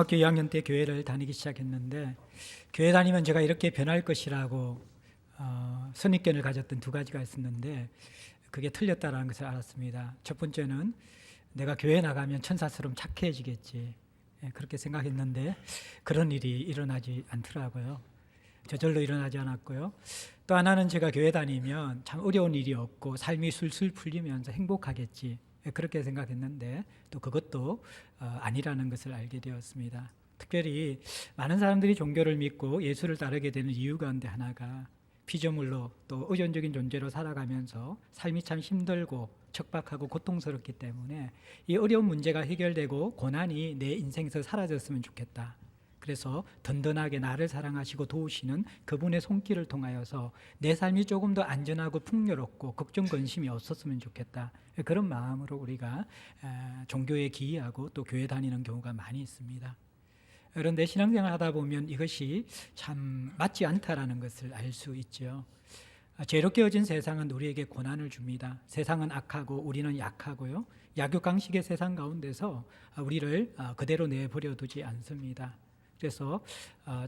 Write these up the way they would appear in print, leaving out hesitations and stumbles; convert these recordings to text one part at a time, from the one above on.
중학교 2학년 때 교회를 다니기 시작했는데 교회 다니면 제가 이렇게 변할 것이라고 선입견을 가졌던 두 가지가 있었는데 그게 틀렸다라는 것을 알았습니다. 첫 번째는 내가 교회 나가면 천사처럼 착해지겠지, 그렇게 생각했는데 그런 일이 일어나지 않더라고요. 저절로 일어나지 않았고요. 또 하나는 제가 교회 다니면 참 어려운 일이 없고 삶이 술술 풀리면서 행복하겠지, 그렇게 생각했는데 또 그것도 아니라는 것을 알게 되었습니다. 특별히 많은 사람들이 종교를 믿고 예수를 따르게 되는 이유 가운데 하나가 피조물로 또 의존적인 존재로 살아가면서 삶이 참 힘들고 척박하고 고통스럽기 때문에 이 어려운 문제가 해결되고 고난이 내 인생에서 사라졌으면 좋겠다. 그래서 든든하게 나를 사랑하시고 도우시는 그분의 손길을 통하여서 내 삶이 조금 더 안전하고 풍요롭고 걱정 근심이 없었으면 좋겠다. 그런 마음으로 우리가 종교에 기이하고 또 교회 다니는 경우가 많이 있습니다. 그런데 신앙생활 하다 보면 이것이 참 맞지 않다라는 것을 알 수 있죠. 죄로 깨어진 세상은 우리에게 고난을 줍니다. 세상은 악하고 우리는 약하고요. 약육강식의 세상 가운데서 우리를 그대로 내버려 두지 않습니다. 그래서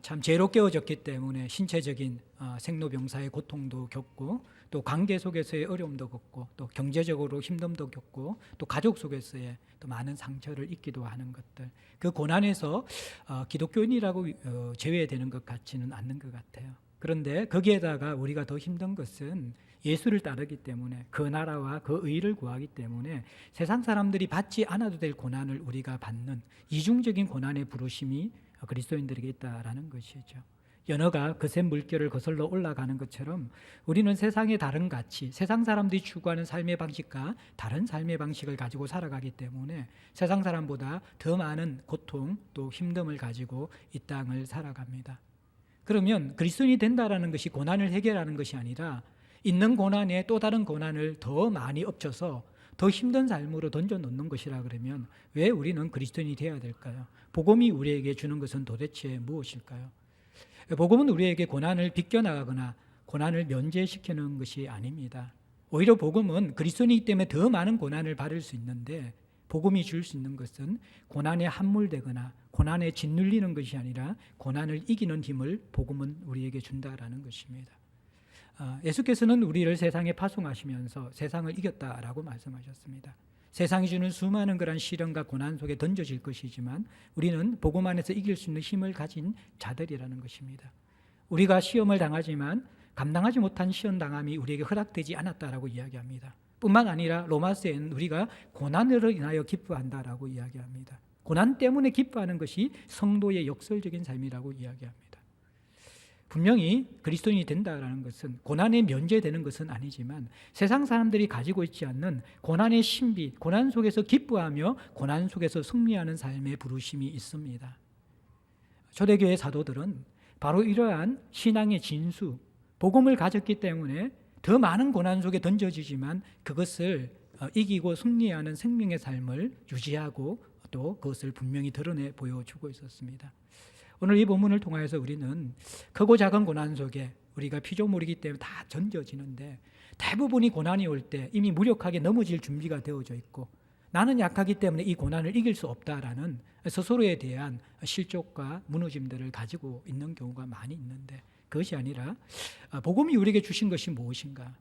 참 죄로 깨어졌기 때문에 신체적인 생로병사의 고통도 겪고 또 관계 속에서의 어려움도 겪고 또 경제적으로 힘듦도 겪고 또 가족 속에서의 또 많은 상처를 입기도 하는 것들, 그 고난에서 기독교인이라고 제외되는 것 같지는 않는 것 같아요. 그런데 거기에다가 우리가 더 힘든 것은 예수를 따르기 때문에 그 나라와 그 의를 구하기 때문에 세상 사람들이 받지 않아도 될 고난을 우리가 받는 이중적인 고난의 부르심이 그리스도인들에게 있다라는 것이죠. 연어가 거센 물결을 거슬러 올라가는 것처럼 우리는 세상의 다른 가치, 세상 사람들이 추구하는 삶의 방식과 다른 삶의 방식을 가지고 살아가기 때문에 세상 사람보다 더 많은 고통 또 힘듦을 가지고 이 땅을 살아갑니다. 그러면 그리스도인이 된다라는 것이 고난을 해결하는 것이 아니라 있는 고난에 또 다른 고난을 더 많이 엎쳐서 더 힘든 삶으로 던져놓는 것이라 그러면 왜 우리는 그리스도인이 되어야 될까요? 복음이 우리에게 주는 것은 도대체 무엇일까요? 복음은 우리에게 고난을 비껴나가거나 고난을 면제시키는 것이 아닙니다. 오히려 복음은 그리스도인이기 때문에 더 많은 고난을 받을 수 있는데 복음이 줄 수 있는 것은 고난에 함몰되거나 고난에 짓눌리는 것이 아니라 고난을 이기는 힘을 복음은 우리에게 준다라는 것입니다. 예수께서는 우리를 세상에 파송하시면서 세상을 이겼다라고 말씀하셨습니다. 세상이 주는 수많은 그런 시련과 고난 속에 던져질 것이지만 우리는 복음 안에서 이길 수 있는 힘을 가진 자들이라는 것입니다. 우리가 시험을 당하지만 감당하지 못한 시험 당함이 우리에게 허락되지 않았다라고 이야기합니다. 뿐만 아니라 로마서에는 우리가 고난으로 인하여 기뻐한다라고 이야기합니다. 고난 때문에 기뻐하는 것이 성도의 역설적인 삶이라고 이야기합니다. 분명히 그리스도인이 된다라는 것은 고난에 면제되는 것은 아니지만 세상 사람들이 가지고 있지 않는 고난의 신비, 고난 속에서 기뻐하며 고난 속에서 승리하는 삶의 부르심이 있습니다. 초대교회 사도들은 바로 이러한 신앙의 진수, 복음을 가졌기 때문에 더 많은 고난 속에 던져지지만 그것을 이기고 승리하는 생명의 삶을 유지하고 또 그것을 분명히 드러내 보여주고 있었습니다. 오늘 이 본문을 통하여서 우리는 크고 작은 고난 속에 우리가 피조물이기 때문에 다 던져지는데 대부분이 고난이 올 때 이미 무력하게 넘어질 준비가 되어져 있고 나는 약하기 때문에 이 고난을 이길 수 없다라는 스스로에 대한 실족과 무너짐들을 가지고 있는 경우가 많이 있는데 그것이 아니라 복음이 우리에게 주신 것이 무엇인가?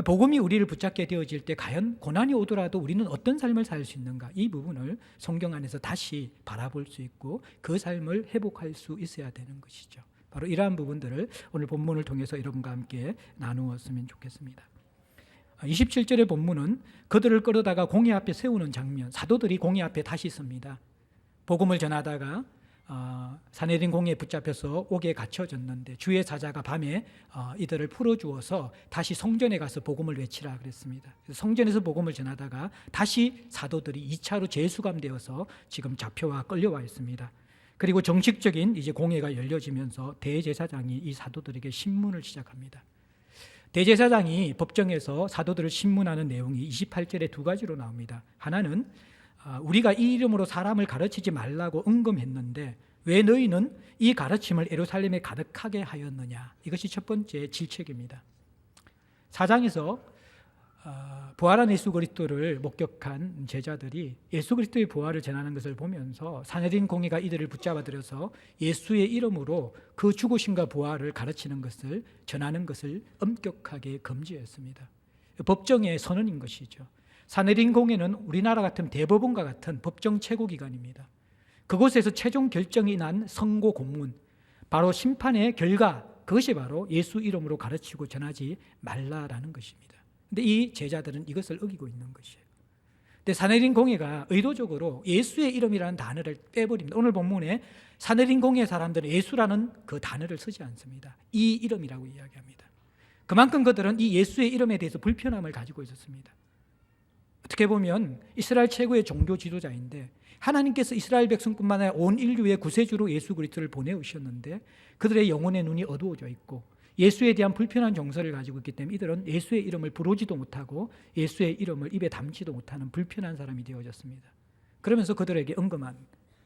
복음이 우리를 붙잡게 되어질 때 과연 고난이 오더라도 우리는 어떤 삶을 살 수 있는가? 이 부분을 성경 안에서 다시 바라볼 수 있고 그 삶을 회복할 수 있어야 되는 것이죠. 바로 이러한 부분들을 오늘 본문을 통해서 여러분과 함께 나누었으면 좋겠습니다. 27절의 본문은 그들을 끌어다가 공회 앞에 세우는 장면, 사도들이 공회 앞에 다시 섭니다. 복음을 전하다가 사내린 공회에 붙잡혀서 옥에 갇혀졌는데 주의 사자가 밤에 이들을 풀어주어서 다시 성전에 가서 복음을 외치라 그랬습니다. 성전에서 복음을 전하다가 다시 사도들이 2차로 재수감되어서 지금 잡혀와 끌려와 있습니다. 그리고 정식적인 이제 공회가 열려지면서 대제사장이 이 사도들에게 신문을 시작합니다. 대제사장이 법정에서 사도들을 신문하는 내용이 28절에 두 가지로 나옵니다. 하나는 우리가 이 이름으로 사람을 가르치지 말라고 응금했는데 왜 너희는 이 가르침을 예루살렘에 가득하게 하였느냐. 이것이 첫 번째 질책입니다. 4장에서 부활한 예수 그리스도를 목격한 제자들이 예수 그리스도의 부활을 전하는 것을 보면서 사내린 공회가 이들을 붙잡아 들여서 예수의 이름으로 그 죽으심과 부활을 가르치는 것을 전하는 것을 엄격하게 금지했습니다. 법정의 선언인 것이죠. 사내린 공회는 우리나라 같은 대법원과 같은 법정 최고기관입니다. 그곳에서 최종 결정이 난 선고 공문, 바로 심판의 결과, 그것이 바로 예수 이름으로 가르치고 전하지 말라라는 것입니다. 근데 이 제자들은 이것을 어기고 있는 것이에요. 근데 사내린 공회가 의도적으로 예수의 이름이라는 단어를 빼버립니다. 오늘 본문에 사내린 공회 사람들은 예수라는 그 단어를 쓰지 않습니다. 이 이름이라고 이야기합니다. 그만큼 그들은 이 예수의 이름에 대해서 불편함을 가지고 있었습니다. 어떻게 보면 이스라엘 최고의 종교 지도자인데 하나님께서 이스라엘 백성뿐만 아니라 온 인류의 구세주로 예수 그리스도를 보내오셨는데 그들의 영혼의 눈이 어두워져 있고 예수에 대한 불편한 정서를 가지고 있기 때문에 이들은 예수의 이름을 부르지도 못하고 예수의 이름을 입에 담지도 못하는 불편한 사람이 되어졌습니다. 그러면서 그들에게 언급한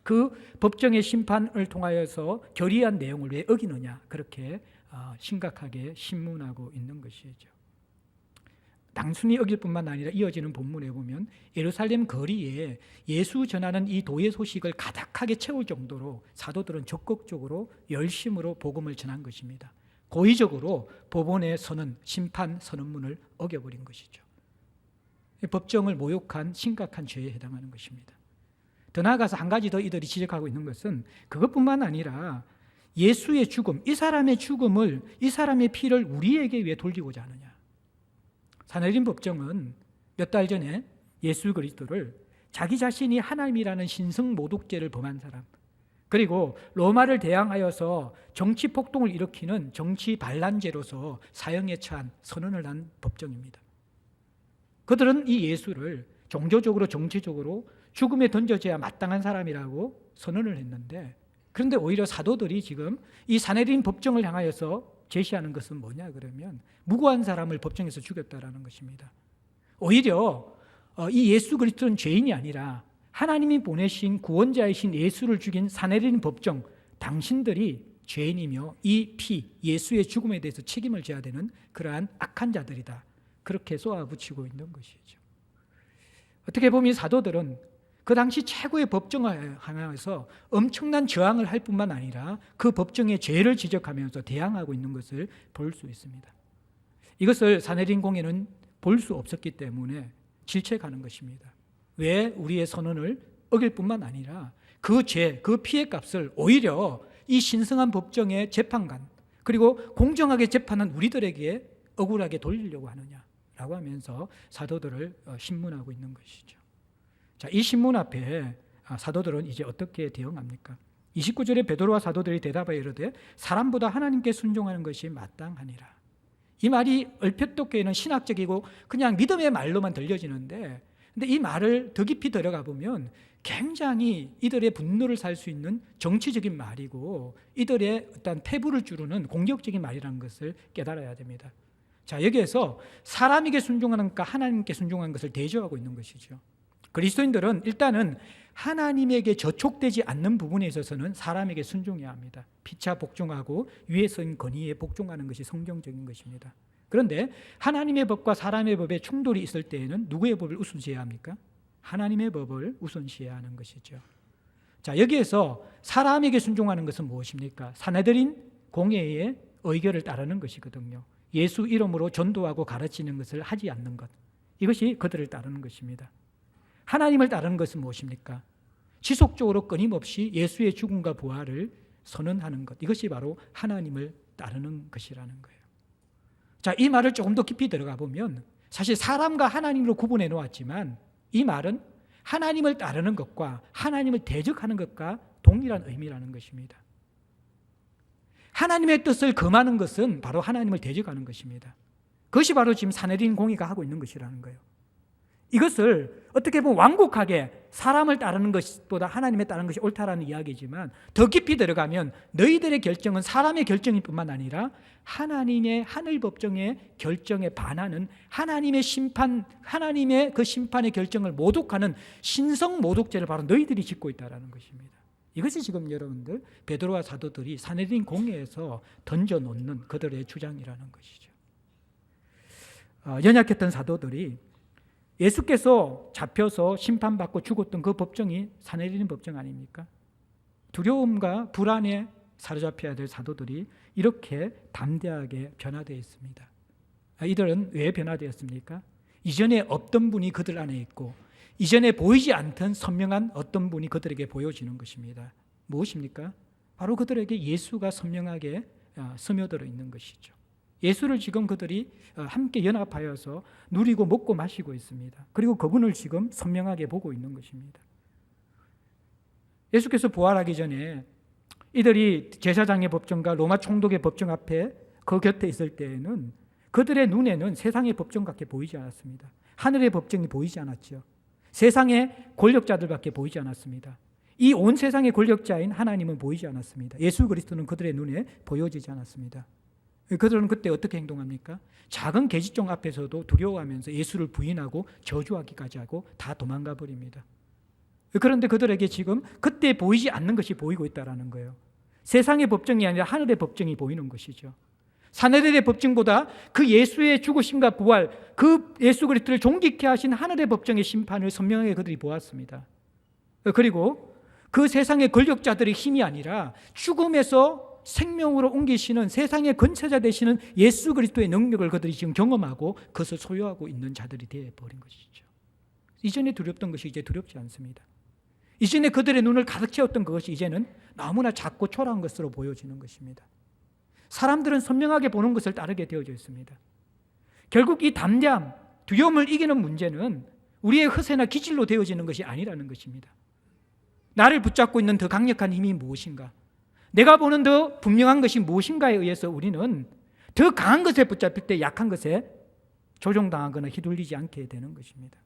그 법정의 심판을 통하여서 결의한 내용을 왜 어기느냐, 그렇게 심각하게 신문하고 있는 것이죠. 단순히 어길 뿐만 아니라 이어지는 본문에 보면 예루살렘 거리에 예수 전하는 이 도의 소식을 가득하게 채울 정도로 사도들은 적극적으로 열심으로 복음을 전한 것입니다. 고의적으로 법원의 선언, 심판 선언문을 어겨버린 것이죠. 법정을 모욕한 심각한 죄에 해당하는 것입니다. 더 나아가서 한 가지 더 이들이 지적하고 있는 것은 그것뿐만 아니라 예수의 죽음, 이 사람의 죽음을, 이 사람의 피를 우리에게 왜 돌리고자 하느냐. 사내린 법정은 몇 달 전에 예수 그리스도를 자기 자신이 하나님이라는 신성 모독죄를 범한 사람, 그리고 로마를 대항하여서 정치 폭동을 일으키는 정치 반란죄로서 사형에 처한 선언을 한 법정입니다. 그들은 이 예수를 종교적으로 정치적으로 죽음에 던져져야 마땅한 사람이라고 선언을 했는데, 그런데 오히려 사도들이 지금 이 사내린 법정을 향하여서 제시하는 것은 뭐냐 그러면 무고한 사람을 법정에서 죽였다라는 것입니다. 오히려 이 예수 그리스도는 죄인이 아니라 하나님이 보내신 구원자이신 예수를 죽인 사내린 법정, 당신들이 죄인이며 이 피, 예수의 죽음에 대해서 책임을 져야 되는 그러한 악한 자들이다, 그렇게 쏘아붙이고 있는 것이죠. 어떻게 보면 사도들은 그 당시 최고의 법정을 향해서 엄청난 저항을 할 뿐만 아니라 그 법정의 죄를 지적하면서 대항하고 있는 것을 볼 수 있습니다. 이것을 사내린 공회는 볼 수 없었기 때문에 질책하는 것입니다. 왜 우리의 선언을 어길 뿐만 아니라 그 죄, 그 피해 값을 오히려 이 신성한 법정의 재판관, 그리고 공정하게 재판한 우리들에게 억울하게 돌리려고 하느냐라고 하면서 사도들을 신문하고 있는 것이죠. 자, 이 신문 앞에 사도들은 이제 어떻게 대응합니까? 29절에 베드로와 사도들이 대답하여 이르되 사람보다 하나님께 순종하는 것이 마땅하니라. 이 말이 얼핏 듣기에는 신학적이고 그냥 믿음의 말로만 들려지는데, 근데 이 말을 더 깊이 들어가 보면 굉장히 이들의 분노를 살 수 있는 정치적인 말이고 이들의 어떤 패부를 주르는 공격적인 말이라는 것을 깨달아야 됩니다. 자, 여기에서 사람에게 순종하는 것과 하나님께 순종하는 것을 대조하고 있는 것이죠. 그리스도인들은 일단은 하나님에게 저촉되지 않는 부분에 있어서는 사람에게 순종해야 합니다. 피차 복종하고 위에서 있는 권위에 복종하는 것이 성경적인 것입니다. 그런데 하나님의 법과 사람의 법에 충돌이 있을 때에는 누구의 법을 우선시해야 합니까? 하나님의 법을 우선시해야 하는 것이죠. 자, 여기에서 사람에게 순종하는 것은 무엇입니까? 사내들인 공회의 의결을 따르는 것이거든요. 예수 이름으로 전도하고 가르치는 것을 하지 않는 것, 이것이 그들을 따르는 것입니다. 하나님을 따르는 것은 무엇입니까? 지속적으로 끊임없이 예수의 죽음과 부활을 선언하는 것, 이것이 바로 하나님을 따르는 것이라는 거예요. 자, 이 말을 조금 더 깊이 들어가 보면 사실 사람과 하나님으로 구분해 놓았지만 이 말은 하나님을 따르는 것과 하나님을 대적하는 것과 동일한 의미라는 것입니다. 하나님의 뜻을 금하는 것은 바로 하나님을 대적하는 것입니다. 그것이 바로 지금 사내린 공의가 하고 있는 것이라는 거예요. 이것을 어떻게 보면 완곡하게 사람을 따르는 것보다 하나님을 따르는 것이 옳다라는 이야기지만 더 깊이 들어가면 너희들의 결정은 사람의 결정일 뿐만 아니라 하나님의 하늘 법정의 결정에 반하는 하나님의 심판, 하나님의 그 심판의 결정을 모독하는 신성 모독죄를 바로 너희들이 짓고 있다는 것입니다. 이것이 지금 여러분들 베드로와 사도들이 사내린 공회에서 던져놓는 그들의 주장이라는 것이죠. 연약했던 사도들이 예수께서 잡혀서 심판받고 죽었던 그 법정이 사내리는 법정 아닙니까? 두려움과 불안에 사로잡혀야 될 사도들이 이렇게 담대하게 변화되어 있습니다. 이들은 왜 변화되었습니까? 이전에 없던 분이 그들 안에 있고 이전에 보이지 않던 선명한 어떤 분이 그들에게 보여지는 것입니다. 무엇입니까? 바로 그들에게 예수가 선명하게 스며들어 있는 것이죠. 예수를 지금 그들이 함께 연합하여서 누리고 먹고 마시고 있습니다. 그리고 그분을 지금 선명하게 보고 있는 것입니다. 예수께서 부활하기 전에 이들이 제사장의 법정과 로마 총독의 법정 앞에 그 곁에 있을 때에는 그들의 눈에는 세상의 법정밖에 보이지 않았습니다. 하늘의 법정이 보이지 않았죠. 세상의 권력자들밖에 보이지 않았습니다. 이 온 세상의 권력자인 하나님은 보이지 않았습니다. 예수 그리스도는 그들의 눈에 보여지지 않았습니다. 그들은 그때 어떻게 행동합니까? 작은 계집종 앞에서도 두려워하면서 예수를 부인하고 저주하기까지 하고 다 도망가 버립니다. 그런데 그들에게 지금 그때 보이지 않는 것이 보이고 있다는 거예요. 세상의 법정이 아니라 하늘의 법정이 보이는 것이죠. 사내들의 법정보다 그 예수의 죽으심과 부활, 그 예수 그리스도를 존귀케 하신 하늘의 법정의 심판을 선명하게 그들이 보았습니다. 그리고 그 세상의 권력자들의 힘이 아니라 죽음에서 생명으로 옮기시는 세상의 권세자 되시는 예수 그리스도의 능력을 그들이 지금 경험하고 그것을 소유하고 있는 자들이 되어버린 것이죠. 이전에 두렵던 것이 이제 두렵지 않습니다. 이전에 그들의 눈을 가득 채웠던 그것이 이제는 너무나 작고 초라한 것으로 보여지는 것입니다. 사람들은 선명하게 보는 것을 따르게 되어져 있습니다. 결국 이 담대함, 두려움을 이기는 문제는 우리의 허세나 기질로 되어지는 것이 아니라는 것입니다. 나를 붙잡고 있는 더 강력한 힘이 무엇인가? 내가 보는 더 분명한 것이 무엇인가에 의해서 우리는 더 강한 것에 붙잡힐 때 약한 것에 조종당하거나 휘둘리지 않게 되는 것입니다.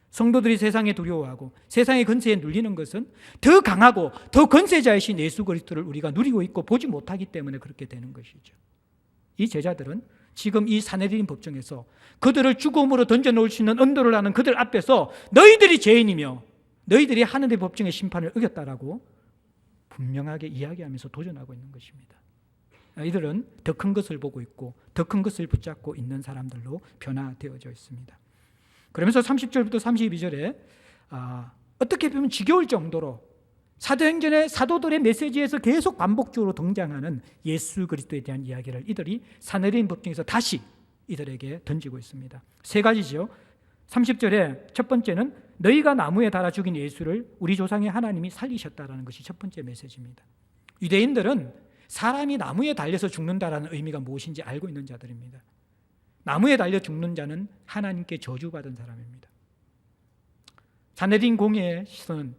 성도들이 세상에 두려워하고 세상의 권세에 눌리는 것은 더 강하고 더 권세자이신 예수 그리스도를 우리가 누리고 있고 보지 못하기 때문에 그렇게 되는 것이죠. 이 제자들은 지금 이 사내리린 법정에서 그들을 죽음으로 던져놓을 수 있는 언도를 하는 그들 앞에서 너희들이 죄인이며 너희들이 하늘의 법정의 심판을 어겼다라고 분명하게 이야기하면서 도전하고 있는 것입니다. 이들은 더 큰 것을 보고 있고 더 큰 것을 붙잡고 있는 사람들로 변화되어져 있습니다. 그러면서 30절부터 32절에 어떻게 보면 지겨울 정도로 사도행전의 사도들의 메시지에서 계속 반복적으로 등장하는 예수 그리스도에 대한 이야기를 이들이 사내리인 법정에서 다시 이들에게 던지고 있습니다. 세 가지죠. 30절에 첫 번째는 너희가 나무에 달아 죽인 예수를 우리 조상의 하나님이 살리셨다라는 것이 첫 번째 메시지입니다. 유대인들은 사람이 나무에 달려서 죽는다라는 의미가 무엇인지 알고 있는 자들입니다. 나무에 달려 죽는 자는 하나님께 저주받은 사람입니다. 사내린 공예의 시선은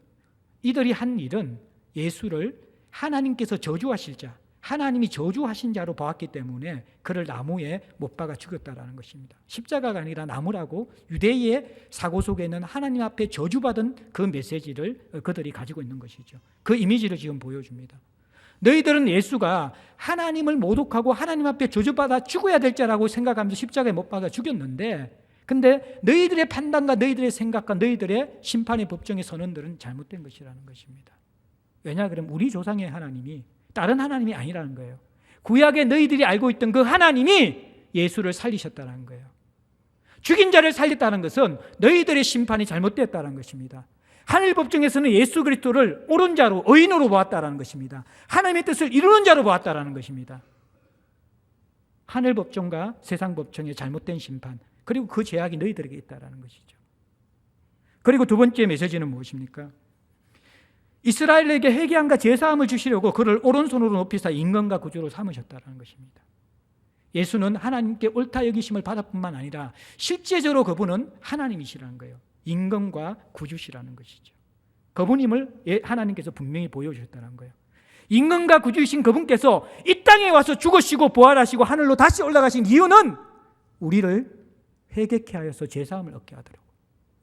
이들이 한 일은 예수를 하나님께서 저주하실 자, 하나님이 저주하신 자로 보았기 때문에 그를 나무에 못 박아 죽였다라는 것입니다. 십자가가 아니라 나무라고 유대의 사고 속에는 하나님 앞에 저주받은 그 메시지를 그들이 가지고 있는 것이죠. 그 이미지를 지금 보여줍니다. 너희들은 예수가 하나님을 모독하고 하나님 앞에 저주받아 죽어야 될 자라고 생각하면서 십자가에 못 박아 죽였는데, 근데 너희들의 판단과 너희들의 생각과 너희들의 심판의 법정의 선언들은 잘못된 것이라는 것입니다. 왜냐 그러면 우리 조상의 하나님이 다른 하나님이 아니라는 거예요. 구약에 너희들이 알고 있던 그 하나님이 예수를 살리셨다는 거예요. 죽인 자를 살렸다는 것은 너희들의 심판이 잘못됐다는 것입니다. 하늘 법정에서는 예수 그리스도를 옳은 자로 의인으로 보았다는 것입니다. 하나님의 뜻을 이루는 자로 보았다는 것입니다. 하늘 법정과 세상 법정의 잘못된 심판, 그리고 그 죄악이 너희들에게 있다는 것이죠. 그리고 두 번째 메시지는 무엇입니까? 이스라엘에게 회개함과 제사함을 주시려고 그를 오른손으로 높이사 임금과 구주로 삼으셨다는 것입니다. 예수는 하나님께 옳다 여기심을 받을 뿐만 아니라 실제적으로 그분은 하나님이시라는 거예요. 임금과 구주시라는 것이죠. 그분임을 하나님께서 분명히 보여주셨다는 거예요. 임금과 구주이신 그분께서 이 땅에 와서 죽으시고 부활하시고 하늘로 다시 올라가신 이유는 우리를 회개케 하여서 제사함을 얻게 하도록,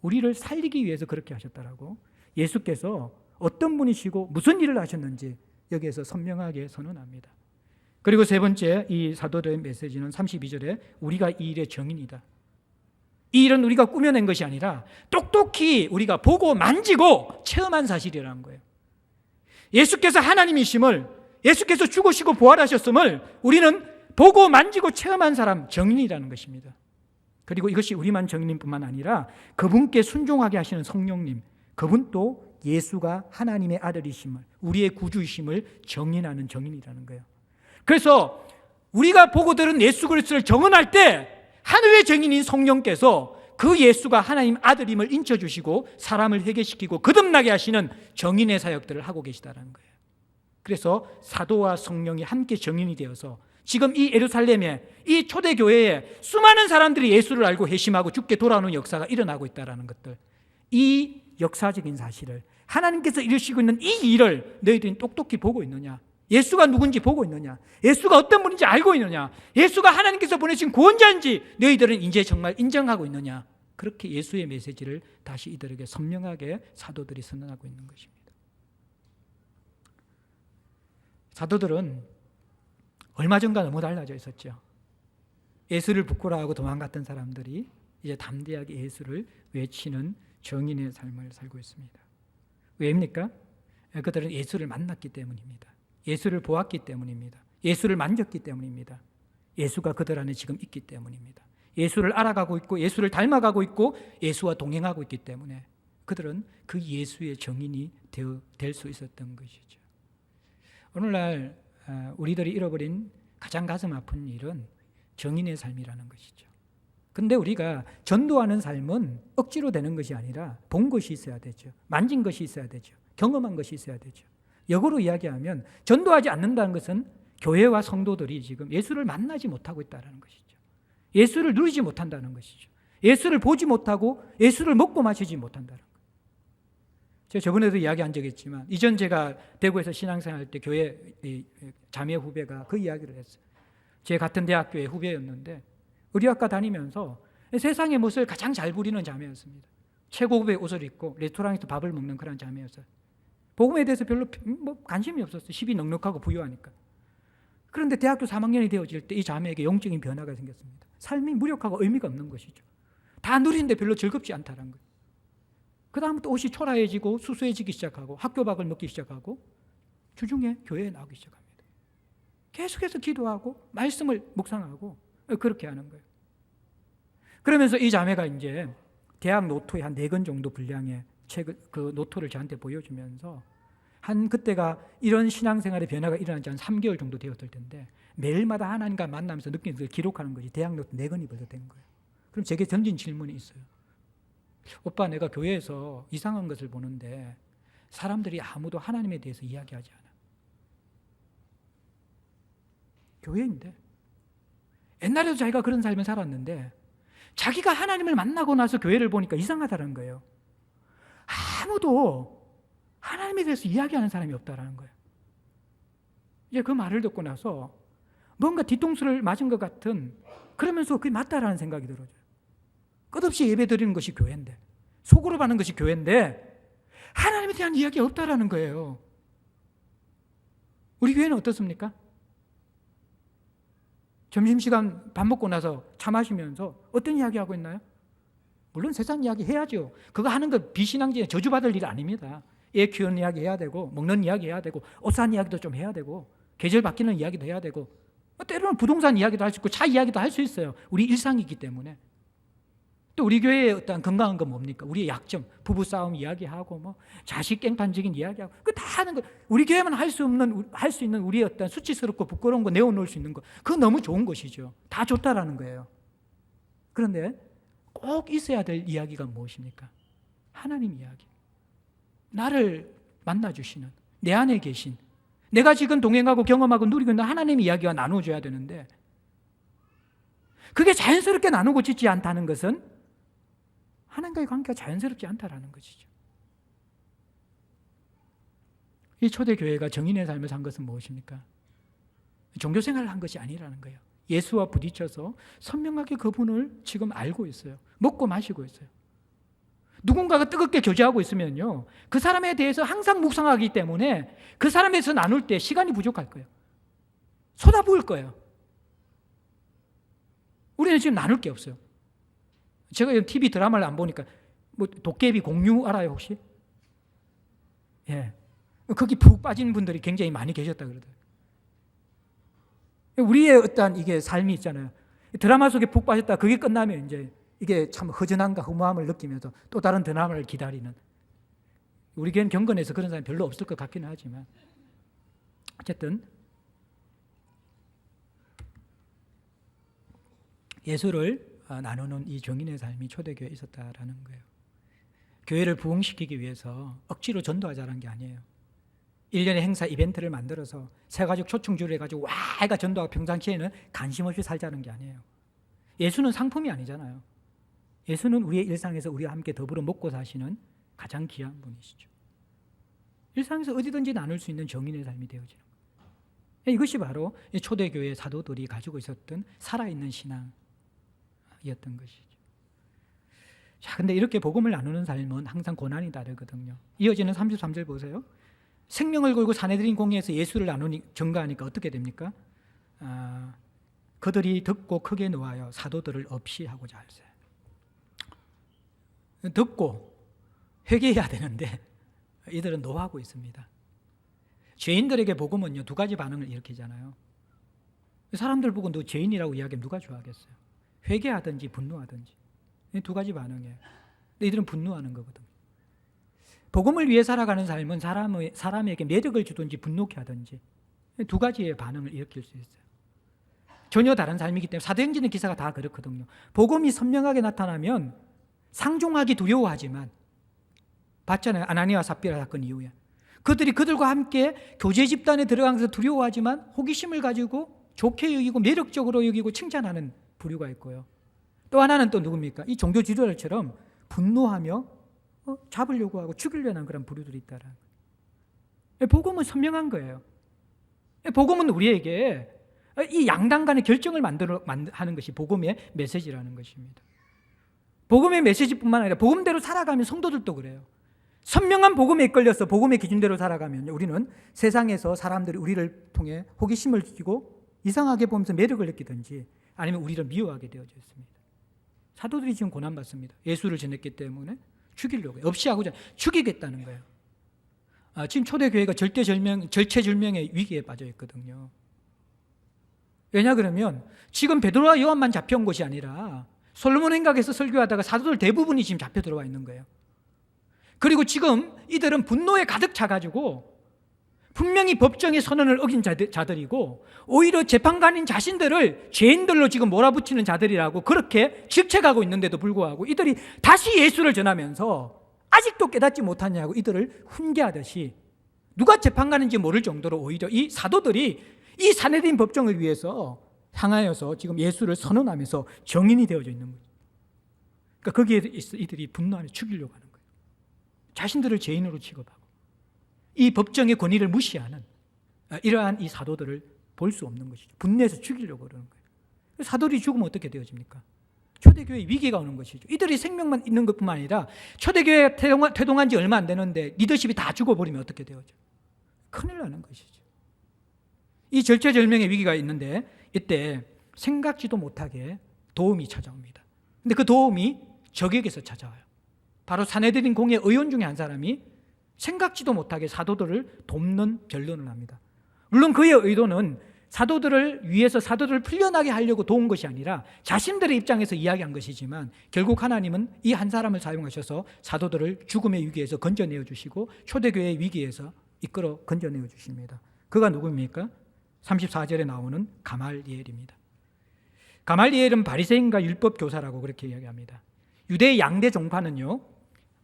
우리를 살리기 위해서 그렇게 하셨다라고 예수께서 어떤 분이시고 무슨 일을 하셨는지 여기에서 선명하게 선언합니다. 그리고 세 번째 이 사도들의 메시지는 32절에 우리가 이 일의 정인이다. 이 일은 우리가 꾸며낸 것이 아니라 똑똑히 우리가 보고 만지고 체험한 사실이라는 거예요. 예수께서 하나님이심을, 예수께서 죽으시고 부활하셨음을 우리는 보고 만지고 체험한 사람, 정인이라는 것입니다. 그리고 이것이 우리만 정인님뿐만 아니라 그분께 순종하게 하시는 성령님, 그분도 예수가 하나님의 아들이심을, 우리의 구주이심을 정인하는 정인이라는 거예요. 그래서 우리가 보고 들은 예수 그리스도를 정언할 때 하늘의 정인인 성령께서 그 예수가 하나님 아들임을 인쳐주시고 사람을 회개시키고 거듭나게 하시는 정인의 사역들을 하고 계시다는 거예요. 그래서 사도와 성령이 함께 정인이 되어서 지금 이 예루살렘에, 이 초대교회에 수많은 사람들이 예수를 알고 회심하고 죽게 돌아오는 역사가 일어나고 있다는 것들, 이 역사적인 사실을, 하나님께서 이루시고 있는 이 일을 너희들이 똑똑히 보고 있느냐? 예수가 누군지 보고 있느냐? 예수가 어떤 분인지 알고 있느냐? 예수가 하나님께서 보내신 구원자인지 너희들은 이제 정말 인정하고 있느냐? 그렇게 예수의 메시지를 다시 이들에게 선명하게 사도들이 선언하고 있는 것입니다. 사도들은 얼마 전과 너무 달라져 있었죠. 예수를 부끄러워하고 도망갔던 사람들이 이제 담대하게 예수를 외치는 정인의 삶을 살고 있습니다. 왜입니까? 그들은 예수를 만났기 때문입니다. 예수를 보았기 때문입니다. 예수를 만졌기 때문입니다. 예수가 그들 안에 지금 있기 때문입니다. 예수를 알아가고 있고 예수를 닮아가고 있고 예수와 동행하고 있기 때문에 그들은 그 예수의 정인이 될 수 있었던 것이죠. 오늘날 우리들이 잃어버린 가장 가슴 아픈 일은 정인의 삶이라는 것이죠. 근데 우리가 전도하는 삶은 억지로 되는 것이 아니라 본 것이 있어야 되죠. 만진 것이 있어야 되죠. 경험한 것이 있어야 되죠. 역으로 이야기하면 전도하지 않는다는 것은 교회와 성도들이 지금 예수를 만나지 못하고 있다는 것이죠. 예수를 누리지 못한다는 것이죠. 예수를 보지 못하고 예수를 먹고 마시지 못한다는 거예요. 제가 저번에도 이야기한 적이 있지만 이전 제가 대구에서 신앙생활 할 때 교회 자매 후배가 그 이야기를 했어요. 제 같은 대학교의 후배였는데 의류학과 다니면서 세상의 멋을 가장 잘 부리는 자매였습니다. 최고급의 옷을 입고 레스토랑에서 밥을 먹는 그런 자매였어요. 복음에 대해서 별로 관심이 없었어요. 시비 넉넉하고 부유하니까. 그런데 대학교 3학년이 되어질 때 이 자매에게 영적인 변화가 생겼습니다. 삶이 무력하고 의미가 없는 것이죠. 다 누리는데 별로 즐겁지 않다는 거예요. 그 다음부터 옷이 초라해지고 수수해지기 시작하고 학교 밥을 먹기 시작하고 주중에 교회에 나오기 시작합니다. 계속해서 기도하고 말씀을 묵상하고 그렇게 하는 거예요. 그러면서 이 자매가 이제 대학 노트에 한 4권 정도 분량의 책을, 그 노트를 저한테 보여주면서 그때가 이런 신앙생활의 변화가 일어난 지 한 3개월 정도 되었을 텐데 매일마다 하나님과 만나면서 느끼는 것을 기록하는 것이 대학 노트 4권이 벌써 된 거예요. 그럼 제게 던진 질문이 있어요. 오빠, 내가 교회에서 이상한 것을 보는데 사람들이 아무도 하나님에 대해서 이야기하지 않아. 교회인데 옛날에도 자기가 그런 삶을 살았는데 자기가 하나님을 만나고 나서 교회를 보니까 이상하다는 거예요. 아무도 하나님에 대해서 이야기하는 사람이 없다라는 거예요. 이제 그 말을 듣고 나서 뭔가 뒤통수를 맞은 것 같은, 그러면서 그게 맞다라는 생각이 들어요. 끝없이 예배 드리는 것이 교회인데, 속으로 받는 것이 교회인데 하나님에 대한 이야기가 없다라는 거예요. 우리 교회는 어떻습니까? 점심시간 밥 먹고 나서 차 마시면서 어떤 이야기 하고 있나요? 물론 세상 이야기 해야죠. 그거 하는 거 비신앙진에 저주받을 일 아닙니다. 애 키우는 이야기 해야 되고, 먹는 이야기 해야 되고, 옷 사는 이야기도 좀 해야 되고, 계절 바뀌는 이야기도 해야 되고, 때로는 부동산 이야기도 할 수 있고 차 이야기도 할 수 있어요. 우리 일상이기 때문에. 또 우리 교회의 어떤 건강한 건 뭡니까? 우리의 약점, 부부싸움 이야기하고 뭐 자식 깽판적인 이야기하고 그 다 하는 거. 우리 교회만 할 수 있는 우리의 어떤 수치스럽고 부끄러운 거 내어놓을 수 있는 거, 그거 너무 좋은 것이죠. 다 좋다라는 거예요. 그런데 꼭 있어야 될 이야기가 무엇입니까? 하나님 이야기. 나를 만나주시는, 내 안에 계신, 내가 지금 동행하고 경험하고 누리고 있는 하나님 이야기가 나눠줘야 되는데 그게 자연스럽게 나누고 짓지 않다는 것은 하나님과의 관계가 자연스럽지 않다라는 것이죠. 이 초대교회가 정인의 삶을 산 것은 무엇입니까? 종교생활을 한 것이 아니라는 거예요. 예수와 부딪혀서 선명하게 그분을 지금 알고 있어요. 먹고 마시고 있어요. 누군가가 뜨겁게 교제하고 있으면요, 그 사람에 대해서 항상 묵상하기 때문에 그 사람에서 나눌 때 시간이 부족할 거예요. 쏟아부을 거예요. 우리는 지금 나눌 게 없어요. 제가 TV 드라마를 안 보니까 뭐 도깨비 공유 알아요 혹시? 예, 거기 푹 빠진 분들이 굉장히 많이 계셨다 그러더라고요. 우리의 어떤 이게 삶이 있잖아요. 드라마 속에 푹 빠졌다 그게 끝나면 이제 이게 참 허전함과 허무함을 느끼면서 또 다른 드라마를 기다리는, 우리 교회는 경건에서 그런 사람이 별로 없을 것 같기는 하지만 어쨌든 예수를 나누는 이 종인의 삶이 초대교회에 있었다라는 거예요. 교회를 부흥시키기 위해서 억지로 전도하자는 게 아니에요. 1년의 행사 이벤트를 만들어서 새가족 초청주를 해가지고 와 애가 전도하고 평상시에는 관심 없이 살자는 게 아니에요. 예수는 상품이 아니잖아요. 예수는 우리의 일상에서 우리와 함께 더불어 먹고 사시는 가장 귀한 분이시죠. 일상에서 어디든지 나눌 수 있는 정인의 삶이 되어지는 거예요. 이것이 바로 초대교회 사도들이 가지고 있었던 살아있는 신앙이었던 것이죠. 자, 근데 이렇게 복음을 나누는 삶은 항상 고난이 다르거든요. 이어지는 33절 보세요. 생명을 걸고 사내들인 공회에서 예수를 나누니 증거하니까 어떻게 됩니까? 그들이 듣고 크게 노하여 사도들을 없이 하고자 할세. 듣고 회개해야 되는데 이들은 노하고 있습니다. 죄인들에게 복음은요, 두 가지 반응을 일으키잖아요. 사람들 보고 너 죄인이라고 이야기하면 누가 좋아하겠어요? 회개하든지 분노하든지. 두 가지 반응이에요. 근데 이들은 분노하는 거거든요. 복음을 위해 살아가는 삶은 사람에게 매력을 주든지 분노케 하든지 두 가지의 반응을 일으킬 수 있어요. 전혀 다른 삶이기 때문에 사도행전의 기사가 다 그렇거든요. 복음이 선명하게 나타나면 상종하기 두려워하지만, 봤잖아요. 아나니아와 삽비라 사건 이후에 그들이 그들과 함께 교제 집단에 들어가면서 두려워하지만 호기심을 가지고 좋게 여기고 매력적으로 여기고 칭찬하는 부류가 있고요. 또 하나는 또 누굽니까? 이 종교 지도자들처럼 분노하며 잡으려고 하고 죽이려는 하는 그런 부류들이 있다라는 거예요. 복음은 선명한 거예요. 복음은 우리에게 이 양당 간의 결정을 하는 것이 복음의 메시지라는 것입니다. 복음의 메시지뿐만 아니라 복음대로 살아가면 성도들도 그래요. 선명한 복음에 이끌려서 복음의 기준대로 살아가면 우리는 세상에서 사람들이 우리를 통해 호기심을 느끼고 이상하게 보면서 매력을 느끼든지 아니면 우리를 미워하게 되어져 있습니다. 사도들이 지금 고난받습니다. 예수를 전했기 때문에 죽이려고 해요. 없이 하고자 죽이겠다는 거예요. 지금 초대교회가 절체절명의 위기에 빠져 있거든요. 왜냐 그러면 지금 베드로와 요한만 잡혀온 것이 아니라 솔로몬 행각에서 설교하다가 사도들 대부분이 지금 잡혀 들어와 있는 거예요. 그리고 지금 이들은 분노에 가득 차가지고 분명히 법정의 선언을 어긴 자들이고 오히려 재판관인 자신들을 죄인들로 지금 몰아붙이는 자들이라고 그렇게 질책하고 있는데도 불구하고 이들이 다시 예수를 전하면서 아직도 깨닫지 못하냐고 이들을 훈계하듯이 누가 재판관인지 모를 정도로 오히려 이 사도들이 이 사내들인 법정을 위해서 향하여서 지금 예수를 선언하면서 정인이 되어져 있는 거죠. 그러니까 거기에 이들이 분노하며 죽이려고 하는 거예요. 자신들을 죄인으로 취급하고 이 법정의 권위를 무시하는 이러한 이 사도들을 볼 수 없는 것이죠. 분내해서 죽이려고 그러는 거예요. 사도들이 죽으면 어떻게 되어집니까? 초대교회에 위기가 오는 것이죠. 이들이 생명만 있는 것뿐만 아니라 초대교회가 태동한 지 얼마 안 되는데 리더십이 다 죽어버리면 어떻게 되어져? 큰일 나는 것이죠. 이 절체절명의 위기가 있는데 이때 생각지도 못하게 도움이 찾아옵니다. 근데 그 도움이 적에게서 찾아와요. 바로 사내들인 공의 의원 중에 한 사람이 생각지도 못하게 사도들을 돕는 변론을 합니다. 물론 그의 의도는 사도들을 위해서 사도들을 풀려나게 하려고 도운 것이 아니라 자신들의 입장에서 이야기한 것이지만 결국 하나님은 이 한 사람을 사용하셔서 사도들을 죽음의 위기에서 건져내어 주시고 초대교회의 위기에서 이끌어 건져내어 주십니다. 그가 누구입니까? 34절에 나오는 가말리엘입니다. 가말리엘은 바리새인과 율법 교사라고 그렇게 이야기합니다. 유대의 양대 종파는요,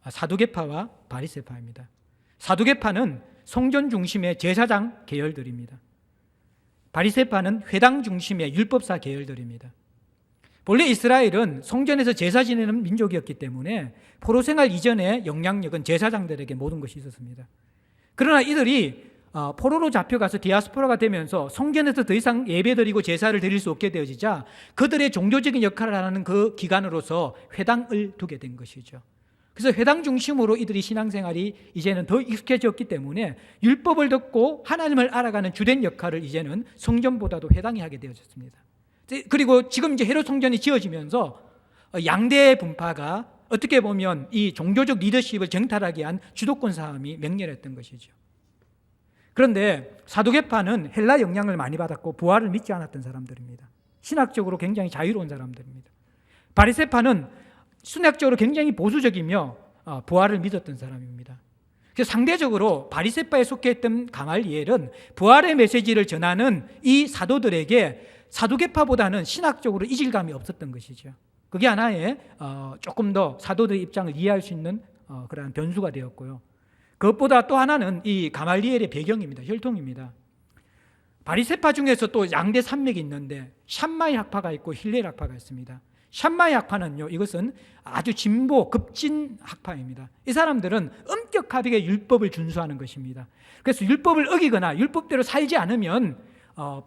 사두개파와 바리새파입니다. 사두개파는 성전 중심의 제사장 계열들입니다. 바리새파는 회당 중심의 율법사 계열들입니다. 본래 이스라엘은 성전에서 제사 지내는 민족이었기 때문에 포로 생활 이전의 영향력은 제사장들에게 모든 것이 있었습니다. 그러나 이들이 포로로 잡혀가서 디아스포라가 되면서 성전에서 더 이상 예배드리고 제사를 드릴 수 없게 되어지자 그들의 종교적인 역할을 하는 그 기관으로서 회당을 두게 된 것이죠. 그래서 회당 중심으로 이들이 신앙생활이 이제는 더 익숙해졌기 때문에 율법을 듣고 하나님을 알아가는 주된 역할을 이제는 성전보다도 회당이 하게 되어졌습니다. 그리고 지금 이제 헤롯 성전이 지어지면서 양대 분파가 어떻게 보면 이 종교적 리더십을 정탈하게 한 주도권 싸움이 맹렬했던 것이죠. 그런데 사두개파는 헬라 영향을 많이 받았고 부활을 믿지 않았던 사람들입니다. 신학적으로 굉장히 자유로운 사람들입니다. 바리새파는 신학적으로 굉장히 보수적이며 부활을 믿었던 사람입니다. 그래서 상대적으로 바리새파에 속해 있던 가말리엘은 부활의 메시지를 전하는 이 사도들에게 사두개파보다는 신학적으로 이질감이 없었던 것이죠. 그게 하나의 조금 더 사도들의 입장을 이해할 수 있는 그러한 변수가 되었고요. 그것보다 또 하나는 이 가말리엘의 배경입니다. 혈통입니다. 바리새파 중에서 또 양대 산맥이 있는데 샴마이 학파가 있고 힐렐 학파가 있습니다. 샴마이 학파는요, 이것은 아주 진보 급진 학파입니다. 이 사람들은 엄격하게 율법을 준수하는 것입니다. 그래서 율법을 어기거나 율법대로 살지 않으면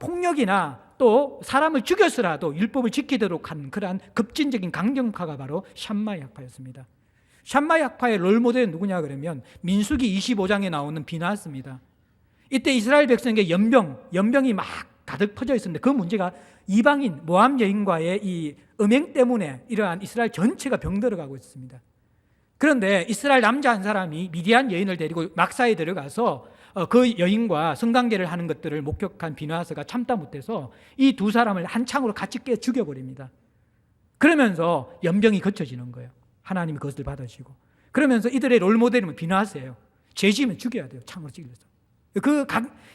폭력이나 또 사람을 죽여서라도 율법을 지키도록 하는 그러한 급진적인 강경파가 바로 샴마이 학파였습니다. 샴마이 학파의 롤모델은 누구냐 그러면 민수기 25장에 나오는 비나스입니다. 이때 이스라엘 백성에게 연병이 막 가득 퍼져 있었는데 그 문제가 이방인 모함 여인과의 이 음행 때문에 이러한 이스라엘 전체가 병들어가고 있습니다. 그런데 이스라엘 남자 한 사람이 미디안 여인을 데리고 막사에 들어가서 그 여인과 성관계를 하는 것들을 목격한 비나스가 참다 못해서 이 두 사람을 한 창으로 같이 깨 죽여버립니다. 그러면서 연병이 거쳐지는 거예요. 하나님이 그것을 받아주시고. 그러면서 이들의 롤모델은 비나스예요. 죄 지으면 죽여야 돼요. 창으로 찔러서.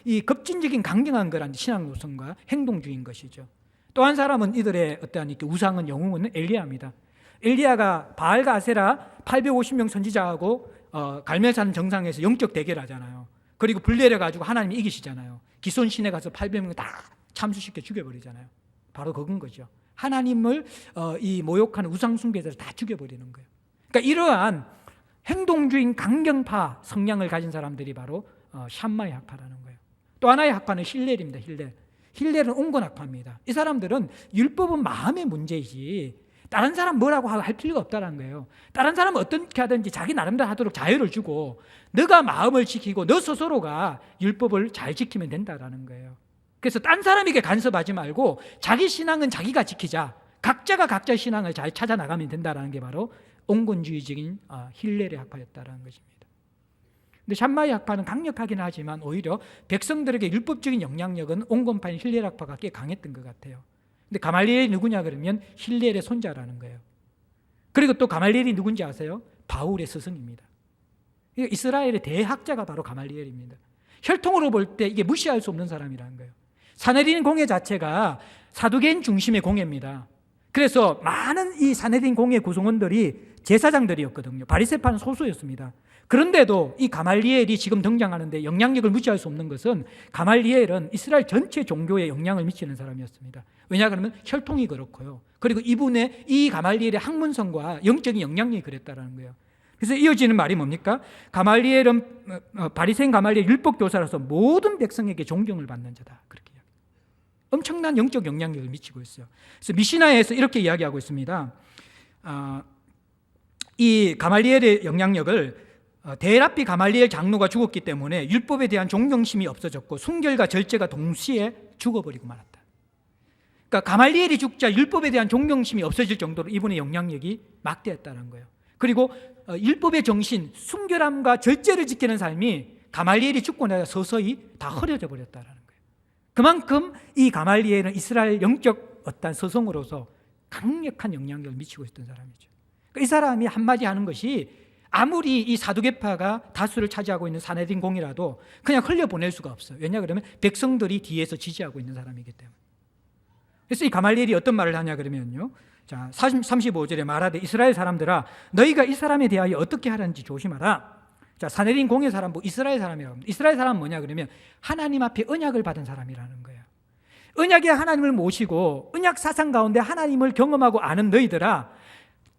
이 급진적인 강경한 거란 신앙 노선과 행동주의인 것이죠. 또 한 사람은 이들의 어떠한 우상은 영웅은 엘리야입니다. 엘리야가 바알과 아세라 850명 선지자하고 갈멜산 정상에서 영적 대결하잖아요. 그리고 불내려가지고 하나님이 이기시잖아요. 기손신에 가서 800명 다 참수시켜 죽여버리잖아요. 바로 그건 거죠. 하나님을 이 모욕하는 우상숭배자를 다 죽여버리는 거예요. 그러니까 이러한 행동주의 강경파 성향을 가진 사람들이 바로 샴마이 학파라는 거예요. 또 하나의 학파는 힐렐입니다. 힐렐은 온건 학파입니다. 이 사람들은 율법은 마음의 문제이지 다른 사람 뭐라고 할 필요가 없다는 거예요. 다른 사람은 어떻게 하든지 자기 나름대로 하도록 자유를 주고 너가 마음을 지키고 너 스스로가 율법을 잘 지키면 된다는 거예요. 그래서 딴 사람에게 간섭하지 말고 자기 신앙은 자기가 지키자. 각자가 각자의 신앙을 잘 찾아 나가면 된다는 게 바로 온건주의적인 힐렐의 학파였다는 것입니다. 근데 샴마이 학파는 강력하긴 하지만 오히려 백성들에게 율법적인 영향력은 온건파인 힐렐 학파가 꽤 강했던 것 같아요. 근데 가말리엘이 누구냐 그러면 힐렐의 손자라는 거예요. 그리고 또 가말리엘이 누군지 아세요? 바울의 스승입니다. 이스라엘의 대학자가 바로 가말리엘입니다. 혈통으로 볼 때 이게 무시할 수 없는 사람이라는 거예요. 사네린 공회 자체가 사두개인 중심의 공회입니다. 그래서 많은 이 사네린 공회 구성원들이 제사장들이었거든요. 바리새파는 소수였습니다. 그런데도 이 가말리엘이 지금 등장하는데 영향력을 무시할 수 없는 것은 가말리엘은 이스라엘 전체 종교에 영향을 미치는 사람이었습니다. 왜냐 그러면 혈통이 그렇고요. 그리고 이분의 이 가말리엘의 학문성과 영적인 영향력이 그랬다는 거예요. 그래서 이어지는 말이 뭡니까? 가말리엘은 바리새인 가말리엘 율법 교사로서 모든 백성에게 존경을 받는 자다. 그렇게 이야기해요. 엄청난 영적 영향력을 미치고 있어요. 그래서 미시나에서 이렇게 이야기하고 있습니다. 이 가말리엘의 영향력을 데라피 가말리엘 장로가 죽었기 때문에 율법에 대한 존경심이 없어졌고 순결과 절제가 동시에 죽어버리고 말았다. 그러니까 가말리엘이 죽자 율법에 대한 존경심이 없어질 정도로 이분의 영향력이 막대했다는 거예요. 그리고 율법의 정신, 순결함과 절제를 지키는 삶이 가말리엘이 죽고 나서 서서히 다 흐려져 버렸다는 거예요. 그만큼 이 가말리엘은 이스라엘 영적 어떤 서성으로서 강력한 영향력을 미치고 있었던 사람이죠. 그러니까 이 사람이 한마디 하는 것이 아무리 이 사두개파가 다수를 차지하고 있는 사네딘 공이라도 그냥 흘려보낼 수가 없어요. 왜냐 그러면 백성들이 뒤에서 지지하고 있는 사람이기 때문에. 그래서 이 가말리엘이 어떤 말을 하냐 그러면요. 자, 35절에 말하되 이스라엘 사람들아 너희가 이 사람에 대하여 어떻게 하는지 조심하라. 자, 사네린 공의 사람 이스라엘 사람이라고 합니다. 이스라엘 사람은 뭐냐 그러면 하나님 앞에 언약을 받은 사람이라는 거예요. 언약의 하나님을 모시고 언약 사상 가운데 하나님을 경험하고 아는 너희들아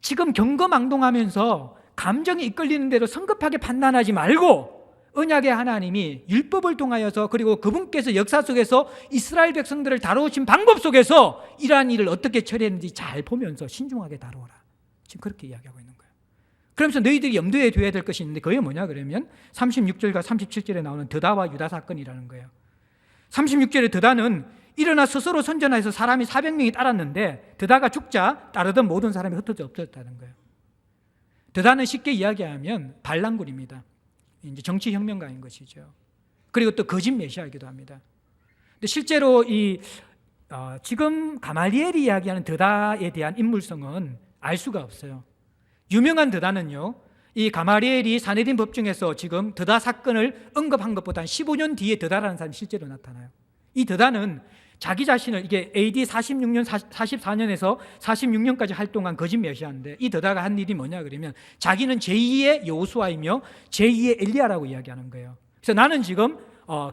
지금 경거망동하면서 감정이 이끌리는 대로 성급하게 판단하지 말고 언약의 하나님이 율법을 통하여서 그리고 그분께서 역사 속에서 이스라엘 백성들을 다루신 방법 속에서 이러한 일을 어떻게 처리했는지 잘 보면서 신중하게 다루어라. 지금 그렇게 이야기하고 있는 거예요. 그러면서 너희들이 염두에 둬야 될 것이 있는데 그게 뭐냐 그러면 36절과 37절에 나오는 드다와 유다 사건이라는 거예요. 36절에 드다는 일어나 스스로 선전해서 사람이 400명이 따랐는데 드다가 죽자 따르던 모든 사람이 흩어져 없어졌다는 거예요. 드다는 쉽게 이야기하면 반란군입니다. 이제 정치혁명가인 것이죠. 그리고 또 거짓 메시아이기도 합니다. 근데 실제로 지금 가말리엘이 이야기하는 드다에 대한 인물성은 알 수가 없어요. 유명한 드다는요, 이 가마리엘이 사내린 법정에서 지금 드다 사건을 언급한 것보다 15년 뒤에 드다라는 사람이 실제로 나타나요. 이 드다는 자기 자신을, 이게 AD 46년, 44년에서 46년까지 활동한 거짓 메시아인데, 이 드다가 한 일이 뭐냐 그러면 자기는 제2의 여호수아이며 제2의 엘리야라고 이야기하는 거예요. 그래서 나는 지금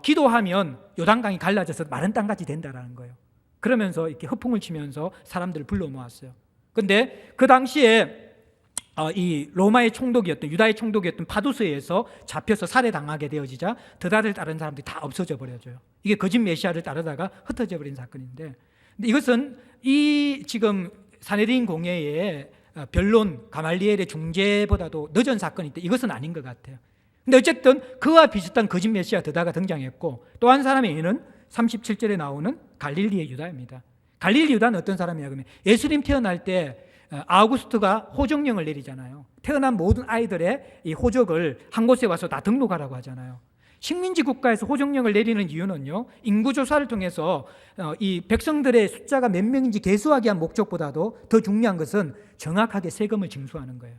기도하면 요단강이 갈라져서 마른 땅같이 된다라는 거예요. 그러면서 이렇게 허풍을 치면서 사람들을 불러 모았어요. 근데 그 당시에 이 로마의 총독이었던, 유다의 총독이었던 파두스에서 잡혀서 살해당하게 되어지자 드다를 따른 사람들이 다 없어져 버려져요. 이게 거짓 메시아를 따르다가 흩어져 버린 사건인데, 근데 이것은 이 지금 사내린 공회의 변론 가말리엘의 중재보다도 늦은 사건인데 이것은 아닌 것 같아요. 근데 어쨌든 그와 비슷한 거짓 메시아 드다가 등장했고, 또 한 사람의 이는 37절에 나오는 갈릴리의 유다입니다. 갈릴리 유다는 어떤 사람이냐 그러면 예수님 태어날 때 아우구스트가 호적령을 내리잖아요. 태어난 모든 아이들의 이 호적을 한 곳에 와서 다 등록하라고 하잖아요. 식민지 국가에서 호적령을 내리는 이유는요, 인구조사를 통해서 이 백성들의 숫자가 몇 명인지 계수하기 위한 목적보다도 더 중요한 것은 정확하게 세금을 징수하는 거예요.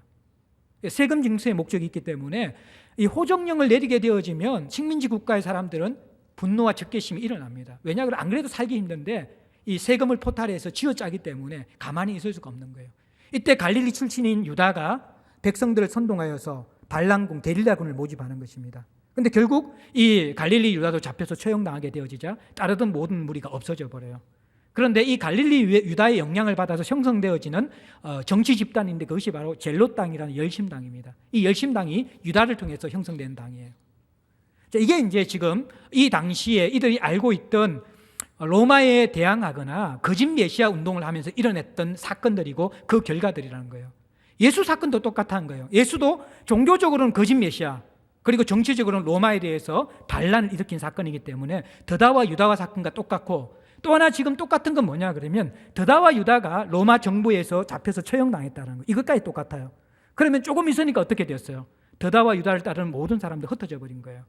세금 징수의 목적이 있기 때문에 이 호적령을 내리게 되어지면 식민지 국가의 사람들은 분노와 적개심이 일어납니다. 왜냐하면 안 그래도 살기 힘든데 이 세금을 포탈해서 쥐어짜기 때문에 가만히 있을 수가 없는 거예요. 이때 갈릴리 출신인 유다가 백성들을 선동하여서 반란군, 게릴라군을 모집하는 것입니다. 그런데 결국 이 갈릴리 유다도 잡혀서 처형당하게 되어지자 따르던 모든 무리가 없어져 버려요. 그런데 이 갈릴리 유다의 영향을 받아서 형성되어지는 정치 집단인데 그것이 바로 젤롯당이라는 열심당입니다. 이 열심당이 유다를 통해서 형성된 당이에요. 자, 이게 이제 지금 이 당시에 이들이 알고 있던 로마에 대항하거나 거짓 메시아 운동을 하면서 일어났던 사건들이고 그 결과들이라는 거예요. 예수 사건도 똑같은 거예요. 예수도 종교적으로는 거짓 메시아, 그리고 정치적으로는 로마에 대해서 반란을 일으킨 사건이기 때문에 드다와 유다와 사건과 똑같고, 또 하나 지금 똑같은 건 뭐냐 그러면 드다와 유다가 로마 정부에서 잡혀서 처형당했다는 거예요. 이것까지 똑같아요. 그러면 조금 있으니까 어떻게 됐어요? 드다와 유다를 따르는 모든 사람들 흩어져 버린 거예요.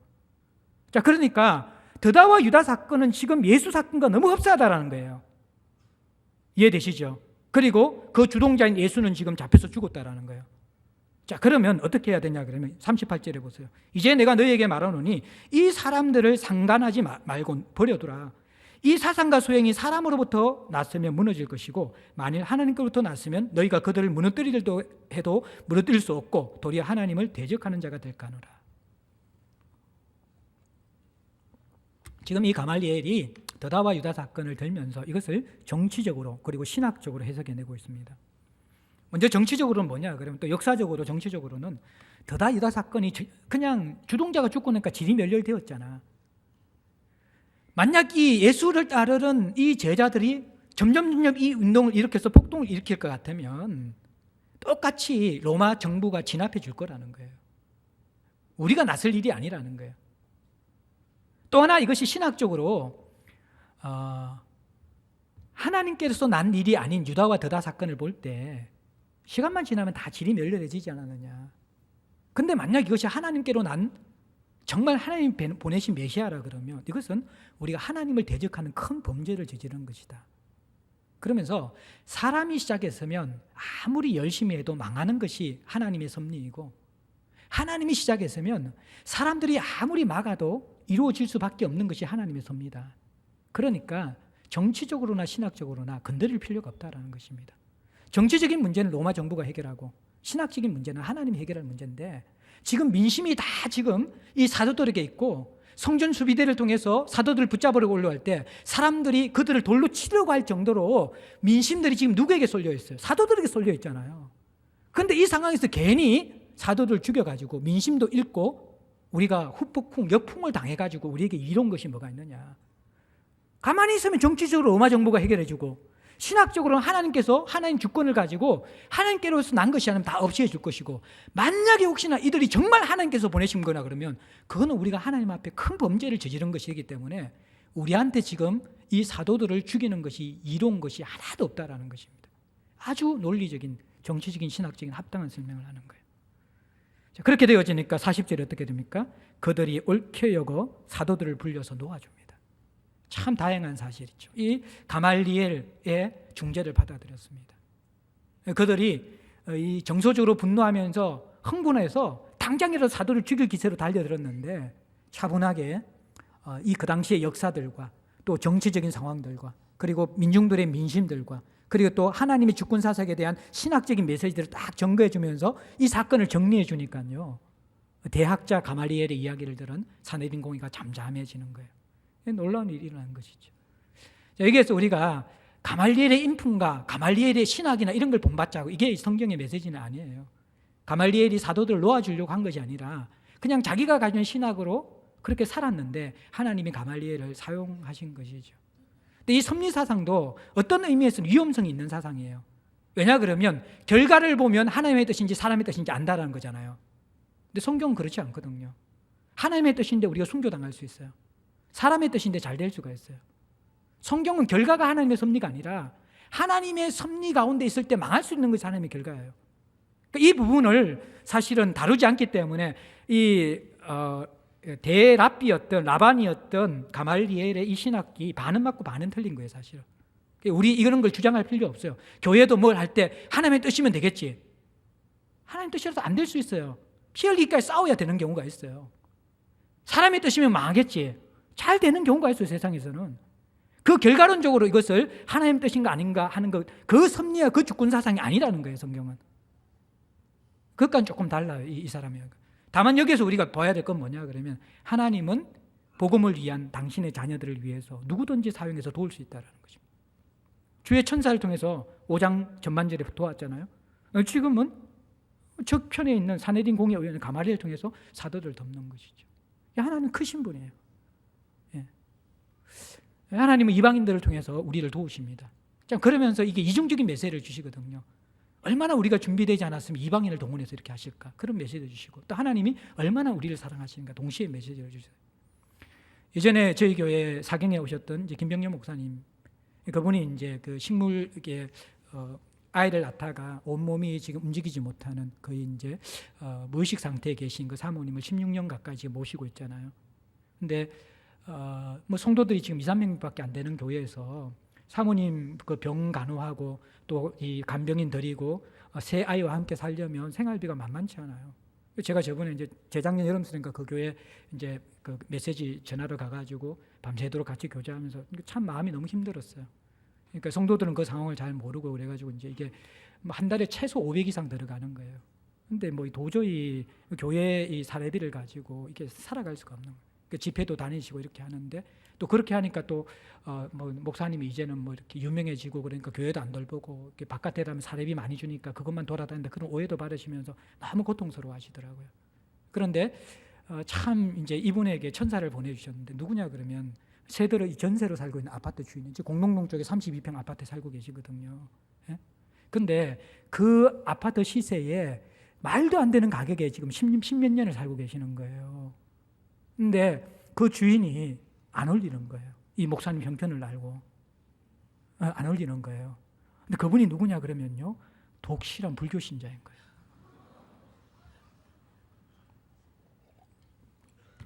자, 그러니까 드다와 유다 사건은 지금 예수 사건과 너무 흡사하다는 거예요. 이해되시죠? 그리고 그 주동자인 예수는 지금 잡혀서 죽었다라는 거예요. 자, 그러면 어떻게 해야 되냐 그러면 38절에 보세요. 이제 내가 너희에게 말하노니 이 사람들을 상관하지 말고 버려두라. 이 사상과 소행이 사람으로부터 났으면 무너질 것이고, 만일 하나님께로부터 났으면 너희가 그들을 무너뜨리려도 해도 무너뜨릴 수 없고 도리어 하나님을 대적하는 자가 될까노라. 지금 이 가말리엘이 드다와 유다 사건을 들면서 이것을 정치적으로 그리고 신학적으로 해석해내고 있습니다. 먼저 정치적으로는 뭐냐 그러면, 또 역사적으로 정치적으로는 드다 유다 사건이 그냥 주동자가 죽고 나니까 질이 멸렬되었잖아. 만약 이 예수를 따르는 이 제자들이 점점 이 운동을 일으켜서 폭동을 일으킬 것 같으면 똑같이 로마 정부가 진압해 줄 거라는 거예요. 우리가 나설 일이 아니라는 거예요. 또 하나 이것이 신학적으로 하나님께서 난 일이 아닌 유다와 드다 사건을 볼 때 시간만 지나면 다 질이 멸렬해지지 않았느냐. 근데 만약 이것이 하나님께로 난 정말 하나님 보내신 메시아라 그러면 이것은 우리가 하나님을 대적하는 큰 범죄를 저지른 것이다. 그러면서 사람이 시작했으면 아무리 열심히 해도 망하는 것이 하나님의 섭리이고, 하나님이 시작했으면 사람들이 아무리 막아도 이루어질 수밖에 없는 것이 하나님의 섭리다. 그러니까 정치적으로나 신학적으로나 건드릴 필요가 없다라는 것입니다. 정치적인 문제는 로마 정부가 해결하고 신학적인 문제는 하나님이 해결할 문제인데, 지금 민심이 다 지금 이 사도들에게 있고, 성전 수비대를 통해서 사도들을 붙잡으려고 할 때 사람들이 그들을 돌로 치려고 할 정도로 민심들이 지금 누구에게 쏠려 있어요? 사도들에게 쏠려 있잖아요. 그런데 이 상황에서 괜히 사도들 죽여가지고 민심도 잃고 우리가 후폭풍, 역풍을 당해가지고 우리에게 이런 것이 뭐가 있느냐. 가만히 있으면 정치적으로 로마 정부가 해결해주고, 신학적으로는 하나님께서 하나님 주권을 가지고 하나님께로서 난 것이 아니면 다 없애줄 줄 것이고, 만약에 혹시나 이들이 정말 하나님께서 보내신 거나 그러면 그거는 우리가 하나님 앞에 큰 범죄를 저지른 것이기 때문에 우리한테 지금 이 사도들을 죽이는 것이 이로운 것이 하나도 없다라는 것입니다. 아주 논리적인 정치적인 신학적인 합당한 설명을 하는 거예요. 자, 그렇게 되어지니까 40절에 어떻게 됩니까? 그들이 옳게 여겨 사도들을 불려서 놓아줍니다. 참 다양한 사실이죠. 이 가말리엘의 중재를 받아들였습니다. 그들이 이 정서적으로 분노하면서 흥분해서 당장이라도 사도를 죽일 기세로 달려들었는데 차분하게 그 당시의 역사들과 또 정치적인 상황들과 그리고 민중들의 민심들과 그리고 또 하나님의 주권 사역에 대한 신학적인 메시지들을 딱 점거해 주면서 이 사건을 정리해 주니까요. 대학자 가말리엘의 이야기를 들은 사내린 공의가 잠잠해지는 거예요. 놀라운 일이 일어난 것이죠. 여기에서 우리가 가말리엘의 인품과 가말리엘의 신학이나 이런 걸 본받자고 이게 성경의 메시지는 아니에요. 가말리엘이 사도들을 놓아주려고 한 것이 아니라 그냥 자기가 가진 신학으로 그렇게 살았는데 하나님이 가말리엘을 사용하신 것이죠. 근데 이 섭리 사상도 어떤 의미에서는 위험성이 있는 사상이에요. 왜냐 그러면 결과를 보면 하나님의 뜻인지 사람의 뜻인지 안다라는 거잖아요. 근데 성경은 그렇지 않거든요. 하나님의 뜻인데 우리가 순교당할 수 있어요. 사람의 뜻인데 잘 될 수가 있어요. 성경은 결과가 하나님의 섭리가 아니라 하나님의 섭리 가운데 있을 때 망할 수 있는 것이 하나님의 결과예요. 이 부분을 사실은 다루지 않기 때문에 이 대랍비였던 라반이었던 가말리엘의 이 신학이 반은 맞고 반은 틀린 거예요, 사실은. 우리 이런 걸 주장할 필요 없어요. 교회도 뭘 할 때 하나님의 뜻이면 되겠지. 하나님 뜻이라도 안 될 수 있어요. 피 흘리기까지 싸워야 되는 경우가 있어요. 사람의 뜻이면 망하겠지. 잘 되는 경우가 있어요, 세상에서는. 그 결과론적으로 이것을 하나님 뜻인가 아닌가 하는 것, 그 섭리와 그 주권 사상이 아니라는 거예요, 성경은. 그것과는 조금 달라요, 이 사람이. 다만 여기서 우리가 봐야 될 건 뭐냐 그러면 하나님은 복음을 위한 당신의 자녀들을 위해서 누구든지 사용해서 도울 수 있다는 거죠. 주의 천사를 통해서 5장 전반절에 도왔잖아요. 지금은 적편에 있는 사내린 공의 의원 가말리엘을 통해서 사도들을 돕는 것이죠. 하나님은 크신 분이에요. 하나님은 이방인들을 통해서 우리를 도우십니다. 그러면서 이게 이중적인 메시지를 주시거든요. 얼마나 우리가 준비되지 않았으면 이방인을 동원해서 이렇게 하실까? 그런 메시지를 주시고 또 하나님이 얼마나 우리를 사랑하시는가 동시에 메시지를 주세요. 예전에 저희 교회 사경에 오셨던 이제 김병렬 목사님, 그분이 이제 그 식물 아이를 낳다가 온몸이 지금 움직이지 못하는 거의 이제 무의식 상태에 계신 그 사모님을 16년 가까이 지금 모시고 있잖아요. 근데 뭐 성도들이 지금 2, 3명밖에 안 되는 교회에서 사모님 그 병 간호하고 또 이 간병인 드리고 새 아이와 함께 살려면 생활비가 만만치 않아요. 제가 저번에 이제 재작년 여름쯤인가 그 교회 이제 그 메시지 전화로 가가지고 밤새도록 같이 교제하면서 참 마음이 너무 힘들었어요. 그러니까 성도들은 그 상황을 잘 모르고 그래가지고 이제 이게 한 달에 최소 500 이상 들어가는 거예요. 근데 뭐 도저히 교회 이 사례비를 가지고 이게 살아갈 수가 없는 거예요. 그 집회도 다니시고 이렇게 하는데 또 그렇게 하니까 또 뭐 목사님이 이제는 뭐 이렇게 유명해지고 그러니까 교회도 안 돌보고 이렇게 바깥에 가면 사례비 많이 주니까 그것만 돌아다니는데 그런 오해도 받으시면서 너무 고통스러워하시더라고요. 그런데 참 이제 이분에게 천사를 보내주셨는데 누구냐 그러면 세대로 전세로 살고 있는 아파트 주인이 공동동 쪽에 32평 아파트에 살고 계시거든요. 그런데 그 아파트 시세에 말도 안 되는 가격에 지금 10몇 년을 살고 계시는 거예요. 근데 그 주인이 안 올리는 거예요. 이 목사님 형편을 알고 안 올리는 거예요. 근데 그분이 누구냐 그러면요, 독실한 불교 신자인 거예요.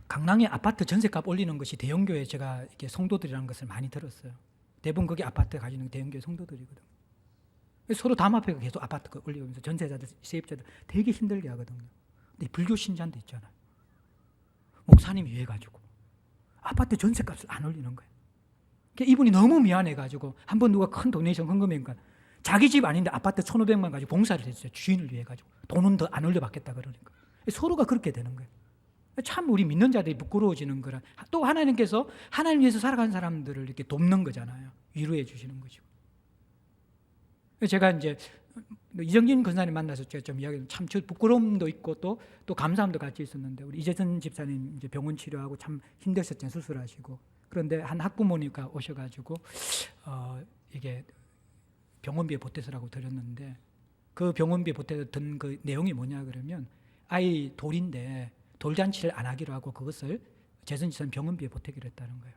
강남의 아파트 전세값 올리는 것이 대형교회 제가 이렇게 성도들이라는 것을 많이 들었어요. 대부분 그게 아파트 가지는 대형교회 성도들이거든요. 서로 담합해서 계속 아파트 올리면서 전세자들, 세입자들 되게 힘들게 하거든요. 근데 불교 신자도 있잖아요. 목사님이 해가지고 아파트 전세값을 안 올리는 거예요. 이분이 너무 미안해가지고 한번 누가 큰 도네이션 헌금하니까 자기 집 아닌데 아파트 1,500만 가지고 봉사를 했어요. 주인을 위해 가지고 돈은 더 안 올려받겠다 그러니까 서로가 그렇게 되는 거예요. 참 우리 믿는 자들이 부끄러워지는 거라. 또 하나님께서 하나님 위해서 살아가는 사람들을 이렇게 돕는 거잖아요. 위로해 주시는 것이고. 제가 이제 이정진 권사님 만나서 제가 좀 이야기를 참 부끄러움도 있고 또 감사함도 같이 있었는데 우리 이재선 집사님 이제 병원 치료하고 참 힘드셨잖아요. 수술하시고. 그런데 한 학부모니까 오셔가지고 이게 병원비에 보태서라고 드렸는데 그 병원비에 보태서 든 그 내용이 뭐냐 그러면 아이 돌인데 돌잔치를 안 하기로 하고 그것을 재선 집사님 병원비에 보태기로 했다는 거예요.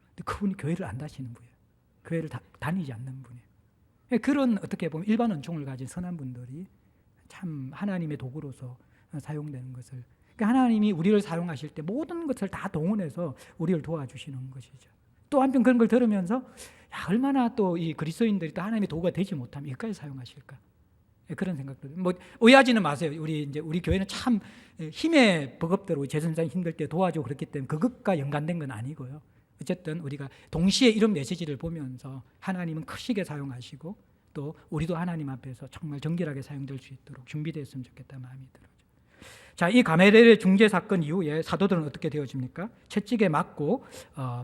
근데 그분이 교회를 안 다니시는 분이에요. 교회를 다니지 않는 분이에요. 그런 어떻게 보면 일반 은총을 가진 선한 분들이 참 하나님의 도구로서 사용되는 것을, 그러니까 하나님이 우리를 사용하실 때 모든 것을 다 동원해서 우리를 도와주시는 것이죠. 또 한편 그런 걸 들으면서 얼마나 또 이 그리스도인들이 또 하나님의 도구가 되지 못하면 이것까지 사용하실까. 그런 생각들. 뭐 오해하지는 마세요. 우리 교회는 참 힘에 버겁도록 재선장 힘들 때 도와주고 그렇기 때문에 그것과 연관된 건 아니고요. 어쨌든 우리가 동시에 이런 메시지를 보면서 하나님은 크시게 사용하시고 또 우리도 하나님 앞에서 정말 정결하게 사용될 수 있도록 준비되었으면 좋겠다는 마음이 들어요. 자, 이 가메렐의 중재 사건 이후에 사도들은 어떻게 되어집니까? 채찍에 맞고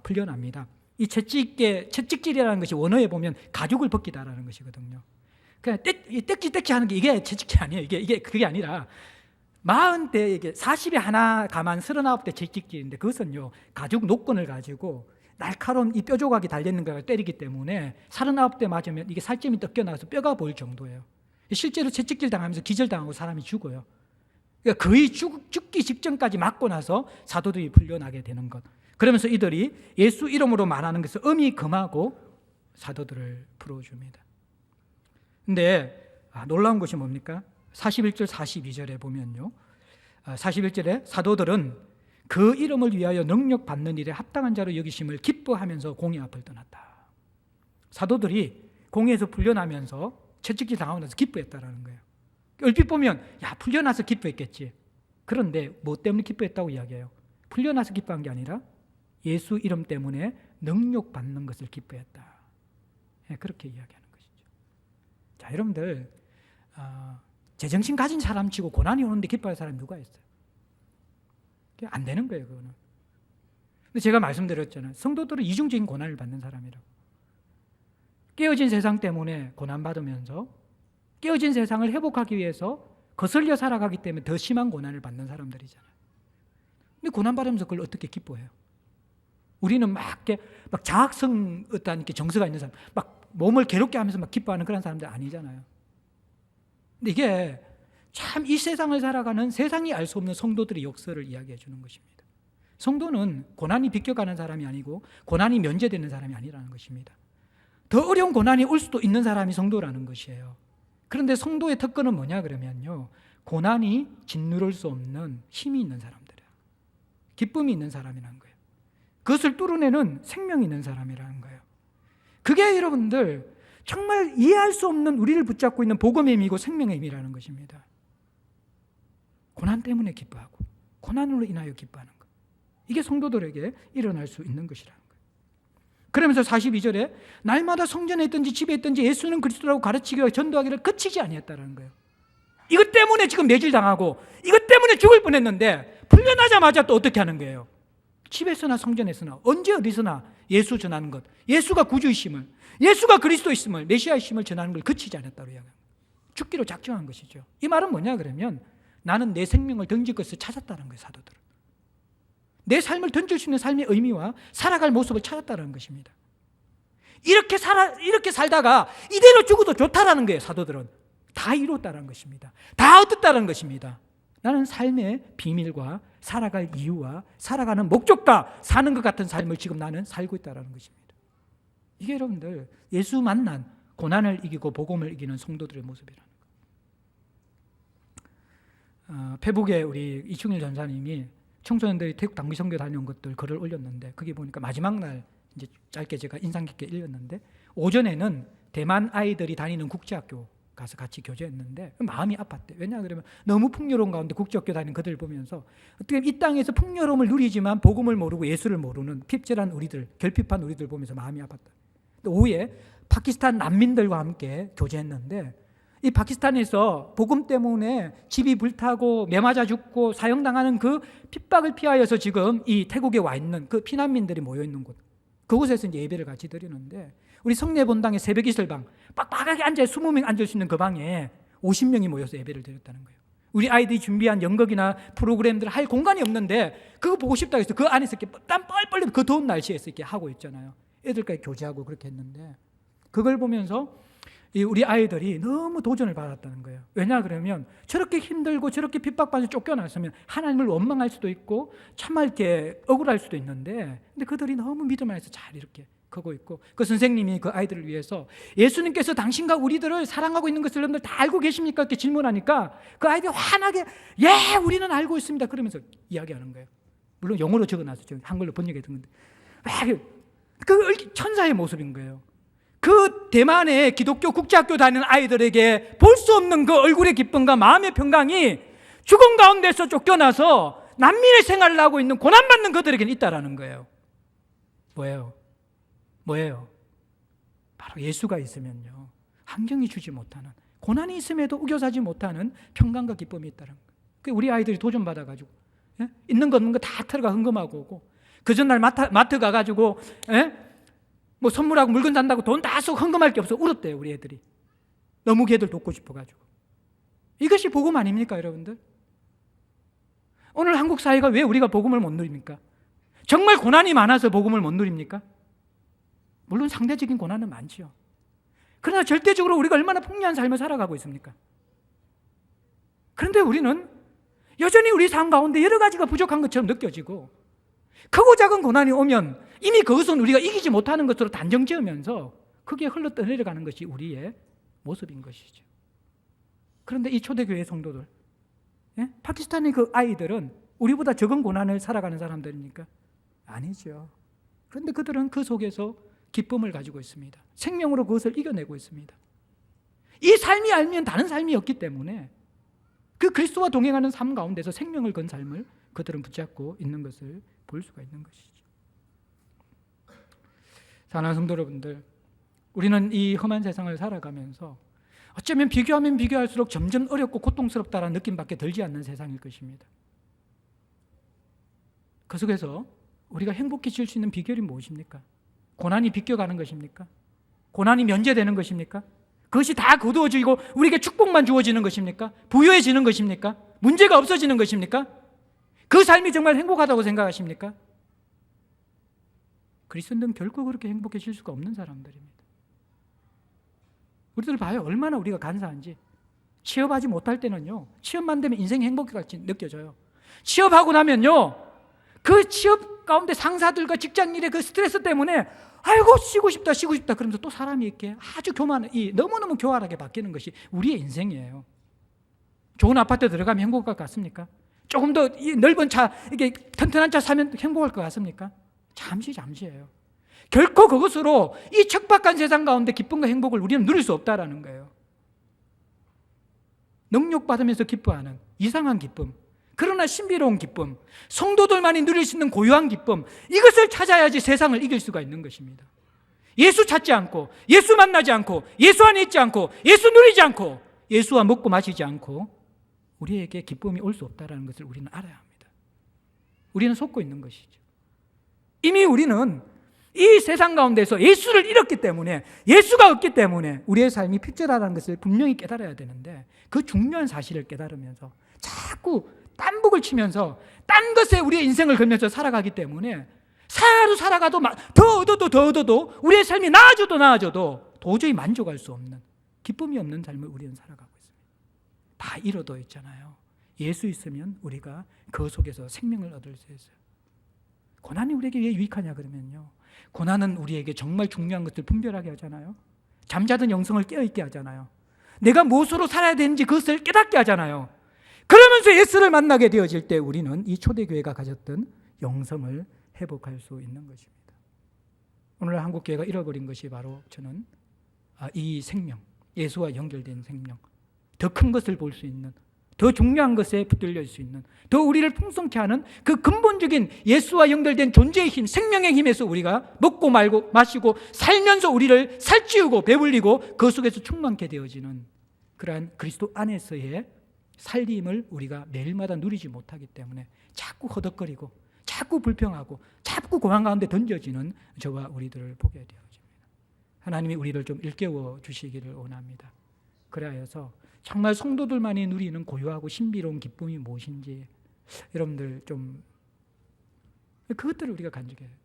풀려납니다. 이 채찍질이라는 것이 원어에 보면 가죽을 벗기다라는 것이거든요. 그냥 떼찌 하는 게 이게 채찍질 아니에요. 이게 그게 아니라 40대 이게 40에 하나 가만 39대 채찍질인데 그것은요 가죽 노건을 가지고 날카로운 이 뼈 조각이 달려있는 걸 때리기 때문에 39대 맞으면 이게 살점이 뜯겨 나와서 뼈가 보일 정도예요. 실제로 채찍질 당하면서 기절당하고 사람이 죽어요. 그러니까 거의 죽기 직전까지 맞고 나서 사도들이 풀려나게 되는 것. 그러면서 이들이 예수 이름으로 말하는 것을 엄히 금하고 사도들을 풀어줍니다. 근데 놀라운 것이 뭡니까? 41절 42절에 보면요, 41절에 사도들은 그 이름을 위하여 능력 받는 일에 합당한 자로 여기심을 기뻐하면서 공의 앞을 떠났다. 사도들이 공의에서 풀려나면서 채찍질 당하고 나서 기뻐했다라는 거예요. 얼핏 보면 풀려나서 기뻐했겠지. 그런데 뭐 때문에 기뻐했다고 이야기해요? 풀려나서 기뻐한 게 아니라 예수 이름 때문에 능력 받는 것을 기뻐했다. 그렇게 이야기하는 것이죠. 자, 여러분들 제정신 가진 사람 치고 고난이 오는데 기뻐할 사람이 누가 있어요? 안 되는 거예요, 그거는. 근데 제가 말씀드렸잖아요. 성도들은 이중적인 고난을 받는 사람이라고. 깨어진 세상 때문에 고난받으면서 깨어진 세상을 회복하기 위해서 거슬려 살아가기 때문에 더 심한 고난을 받는 사람들이잖아요. 근데 고난받으면서 그걸 어떻게 기뻐해요? 우리는 막 자학성 어떤 정서가 있는 사람, 막 몸을 괴롭게 하면서 막 기뻐하는 그런 사람들 아니잖아요. 근데 이게 참 이 세상을 살아가는 세상이 알 수 없는 성도들의 역사를 이야기해 주는 것입니다. 성도는 고난이 비껴가는 사람이 아니고 고난이 면제되는 사람이 아니라는 것입니다. 더 어려운 고난이 올 수도 있는 사람이 성도라는 것이에요. 그런데 성도의 특권은 뭐냐 그러면요, 고난이 짓누를 수 없는 힘이 있는 사람들이에요. 기쁨이 있는 사람이라는 거예요. 그것을 뚫어내는 생명이 있는 사람이라는 거예요. 그게 여러분들 정말 이해할 수 없는 우리를 붙잡고 있는 복음의 힘이고 생명의 힘이라는 것입니다. 고난 때문에 기뻐하고 고난으로 인하여 기뻐하는 것, 이게 성도들에게 일어날 수 있는 것이라는 거예요. 그러면서 42절에 날마다 성전에 있든지 집에 있든지 예수는 그리스도라고 가르치기와 전도하기를 그치지 아니했다는 거예요. 이것 때문에 지금 매질당하고 이것 때문에 죽을 뻔했는데 풀려나자마자 또 어떻게 하는 거예요? 집에서나 성전에서나 언제 어디서나 예수 전하는 것, 예수가 구주이심을, 예수가 그리스도이심을, 메시아이심을 전하는 걸 그치지 않았다고 이야기합니다. 죽기로 작정한 것이죠. 이 말은 뭐냐 그러면 나는 내 생명을 던질 것을 찾았다는 거예요. 사도들은 내 삶을 던질 수 있는 삶의 의미와 살아갈 모습을 찾았다는 것입니다. 이렇게 살다가 이대로 죽어도 좋다라는 거예요. 사도들은 다 이뤘다는 것입니다. 다 얻었다는 것입니다. 나는 삶의 비밀과 살아갈 이유와 살아가는 목적과 사는 것 같은 삶을 지금 나는 살고 있다는 것입니다. 이게 여러분들 예수 만난 고난을 이기고 복음을 이기는 성도들의 모습이라는 거예요. 페북에 우리 이충일 전사님이 청소년들이 태국 단기 선교 다녀온 것들 글을 올렸는데 거기 보니까 마지막 날 이제 짧게 제가 인상 깊게 읽었는데 오전에는 대만 아이들이 다니는 국제학교 가서 같이 교제했는데 마음이 아팠대. 왜냐 그러면 너무 풍요로운 가운데 국제학교 다니는 그들을 보면서 어떻게 이 땅에서 풍요로움을 누리지만 복음을 모르고 예수를 모르는 핍절한 우리들, 결핍한 우리들 보면서 마음이 아팠다. 오후에 파키스탄 난민들과 함께 교제했는데 이 파키스탄에서 복음 때문에 집이 불타고 매맞아 죽고 사형당하는 그 핍박을 피하여서 지금 이 태국에 와 있는 그 피난민들이 모여 있는 곳, 그곳에서 이제 예배를 같이 드리는데 우리 성례본당의 새벽 이슬방 빡빡하게 앉아 20명 앉을 수 있는 그 방에 50명이 모여서 예배를 드렸다는 거예요. 우리 아이들이 준비한 연극이나 프로그램들 할 공간이 없는데 그거 보고 싶다고 해서 그 안에서 이렇게 땀 뻘뻘 흘리고 그 더운 날씨에서 이렇게 하고 있잖아요. 애들까지 교제하고 그렇게 했는데 그걸 보면서 우리 아이들이 너무 도전을 받았다는 거예요. 왜냐 그러면 저렇게 힘들고 저렇게 핍박받아 쫓겨났으면 하나님을 원망할 수도 있고 참말 이렇게 억울할 수도 있는데 근데 그들이 너무 믿음 안에서 잘 이렇게 하고 있고 그 선생님이 그 아이들을 위해서 예수님께서 당신과 우리들을 사랑하고 있는 것을 여러분들 다 알고 계십니까? 이렇게 질문하니까 그 아이들이 환하게 예 우리는 알고 있습니다 그러면서 이야기하는 거예요. 물론 영어로 적어놨어요. 한글로 번역해 둔 건데 그 천사의 모습인 거예요. 그 대만의 기독교 국제학교 다니는 아이들에게 볼 수 없는 그 얼굴의 기쁨과 마음의 평강이 죽음 가운데서 쫓겨나서 난민의 생활을 하고 있는 고난받는 그들에게는 있다라는 거예요. 뭐예요? 바로 예수가 있으면요, 환경이 주지 못하는, 고난이 있음에도 우겨사지 못하는 평강과 기쁨이 있다는 거예요. 그 우리 아이들이 도전받아가지고 있는 거 없는 거 다 털어가 헌금하고 오고, 그 전날 마트 가가지고 뭐 선물하고 물건 산다고 돈 다 쓰고 헌금할 게 없어 울었대요. 우리 애들이 너무 걔들 돕고 싶어가지고. 이것이 복음 아닙니까, 여러분들? 오늘 한국 사회가 왜 우리가 복음을 못 누립니까? 정말 고난이 많아서 복음을 못 누립니까? 물론 상대적인 고난은 많지요. 그러나 절대적으로 우리가 얼마나 풍요한 삶을 살아가고 있습니까? 그런데 우리는 여전히 우리 삶 가운데 여러 가지가 부족한 것처럼 느껴지고, 크고 작은 고난이 오면 이미 그것은 우리가 이기지 못하는 것으로 단정 지으면서 크게 흘러내려가는 것이 우리의 모습인 것이죠. 그런데 이 초대교회 성도들, 파키스탄의 그 아이들은 우리보다 적은 고난을 살아가는 사람들입니까? 아니죠. 그런데 그들은 그 속에서 기쁨을 가지고 있습니다. 생명으로 그것을 이겨내고 있습니다. 이 삶이 알면 다른 삶이 없기 때문에 그 그리스도와 동행하는 삶 가운데서 생명을 건 삶을 그들은 붙잡고 있는 것을 볼 수가 있는 것이죠. 사랑하는 성도 여러분들, 우리는 이 험한 세상을 살아가면서 어쩌면 비교하면 비교할수록 점점 어렵고 고통스럽다라는 느낌밖에 들지 않는 세상일 것입니다. 그 속에서 우리가 행복해질 수 있는 비결이 무엇입니까? 고난이 비껴가는 것입니까? 고난이 면제되는 것입니까? 그것이 다 거두어지고 우리에게 축복만 주어지는 것입니까? 부유해지는 것입니까? 문제가 없어지는 것입니까? 그 삶이 정말 행복하다고 생각하십니까? 그리스도인들은 결코 그렇게 행복해질 수가 없는 사람들입니다. 우리들 봐요. 얼마나 우리가 간사한지. 취업하지 못할 때는요, 취업만 되면 인생이 행복같이 느껴져요. 취업하고 나면요, 그 취업 가운데 상사들과 직장 일의 그 스트레스 때문에 아이고 쉬고 싶다 그러면서 또 사람이 이렇게 아주 너무너무 교활하게 바뀌는 것이 우리의 인생이에요. 좋은 아파트 들어가면 행복할 것 같습니까? 조금 더 넓은 차, 이게 튼튼한 차 사면 행복할 것 같습니까? 잠시예요. 결코 그것으로 이 척박한 세상 가운데 기쁨과 행복을 우리는 누릴 수 없다라는 거예요. 능욕받으면서 기뻐하는 이상한 기쁨, 그러나 신비로운 기쁨, 성도들만이 누릴 수 있는 고유한 기쁨, 이것을 찾아야지 세상을 이길 수가 있는 것입니다. 예수 찾지 않고, 예수 만나지 않고, 예수 안에 있지 않고, 예수 누리지 않고, 예수와 먹고 마시지 않고 우리에게 기쁨이 올 수 없다는 것을 우리는 알아야 합니다. 우리는 속고 있는 것이죠. 이미 우리는 이 세상 가운데서 예수를 잃었기 때문에, 예수가 없기 때문에 우리의 삶이 필요하다는 것을 분명히 깨달아야 되는데, 그 중요한 사실을 깨달으면서 자꾸 딴복을 치면서 딴 것에 우리의 인생을 걸면서 살아가기 때문에 살아가도 더 얻어도 우리의 삶이 나아져도 도저히 만족할 수 없는, 기쁨이 없는 삶을 우리는 살아가고 있습니다. 다 잃어도 있잖아요. 예수 있으면 우리가 그 속에서 생명을 얻을 수 있어요. 고난이 우리에게 왜 유익하냐 그러면요, 고난은 우리에게 정말 중요한 것을 분별하게 하잖아요. 잠자던 영성을 깨어있게 하잖아요. 내가 무엇으로 살아야 되는지 그것을 깨닫게 하잖아요. 그러면서 예수를 만나게 되어질 때 우리는 이 초대교회가 가졌던 영성을 회복할 수 있는 것입니다. 오늘 한국교회가 잃어버린 것이 바로 저는 이 생명, 예수와 연결된 생명, 더 큰 것을 볼 수 있는, 더 중요한 것에 붙들릴 수 있는, 더 우리를 풍성케 하는 그 근본적인 예수와 연결된 존재의 힘, 생명의 힘에서 우리가 먹고 말고 마시고 살면서 우리를 살찌우고 배불리고 그 속에서 충만케 되어지는 그러한 그리스도 안에서의 살림을 우리가 매일마다 누리지 못하기 때문에 자꾸 허덕거리고 자꾸 불평하고 자꾸 고난 가운데 던져지는 저와 우리들을 보게 되어집니다. 하나님이 우리를 좀 일깨워 주시기를 원합니다. 그래서 정말 성도들만이 누리는 고유하고 신비로운 기쁨이 무엇인지 여러분들 좀 그것들을 우리가 간직해야 돼요.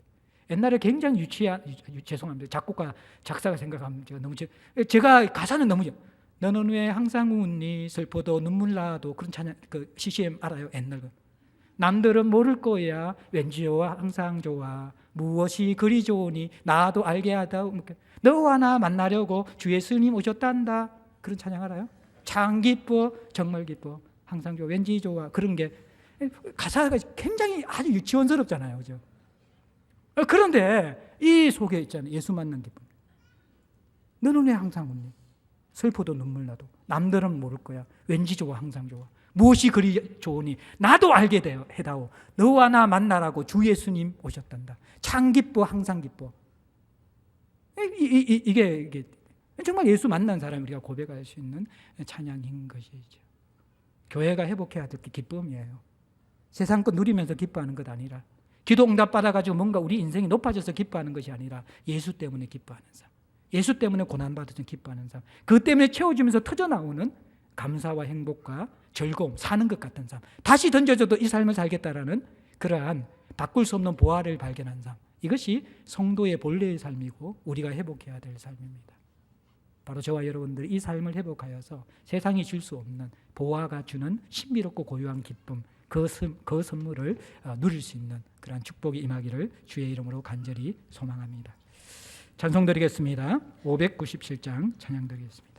옛날에 굉장히 죄송합니다. 작곡가, 작사가 생각하면 제가 가사는 너무 너는 왜 항상 웃니 슬퍼도 눈물 나도 그런 찬양, 그 CCM 알아요? 옛날 거. 남들은 모를 거야 왠지 좋아 항상 좋아 무엇이 그리 좋으니 나도 알게 하다 너와 나 만나려고 주 예수님 오셨단다 그런 찬양 알아요? 참 기뻐 정말 기뻐 항상 좋아 왠지 좋아 그런 게 가사가 굉장히 아주 유치원스럽잖아요, 그죠? 그런데 이 속에 있잖아요, 예수 만난 기쁨. 너는 왜 항상 웃니? 슬퍼도 눈물 나도. 남들은 모를 거야. 왠지 좋아, 항상 좋아. 무엇이 그리 좋으니 나도 알게 해다오. 너와 나 만나라고 주 예수님 오셨단다. 참 기뻐, 항상 기뻐. 이게 정말 예수 만난 사람이 우리가 고백할 수 있는 찬양인 것이죠. 교회가 회복해야 될 게 기쁨이에요. 세상 것 누리면서 기뻐하는 것 아니라, 기도 응답 받아가지고 뭔가 우리 인생이 높아져서 기뻐하는 것이 아니라 예수 때문에 기뻐하는 삶, 예수 때문에 고난받아서 기뻐하는 삶, 그 때문에 채워지면서 터져나오는 감사와 행복과 즐거움, 사는 것 같은 삶, 다시 던져져도 이 삶을 살겠다라는 그러한 바꿀 수 없는 보화를 발견한 삶, 이것이 성도의 본래의 삶이고 우리가 회복해야 될 삶입니다. 바로 저와 여러분들 이 삶을 회복하여서 세상이 줄 수 없는 보화가 주는 신비롭고 고유한 기쁨, 그 선물을 누릴 수 있는 그러한 축복이 임하기를 주의 이름으로 간절히 소망합니다. 찬송 드리겠습니다. 597장 찬양 드리겠습니다.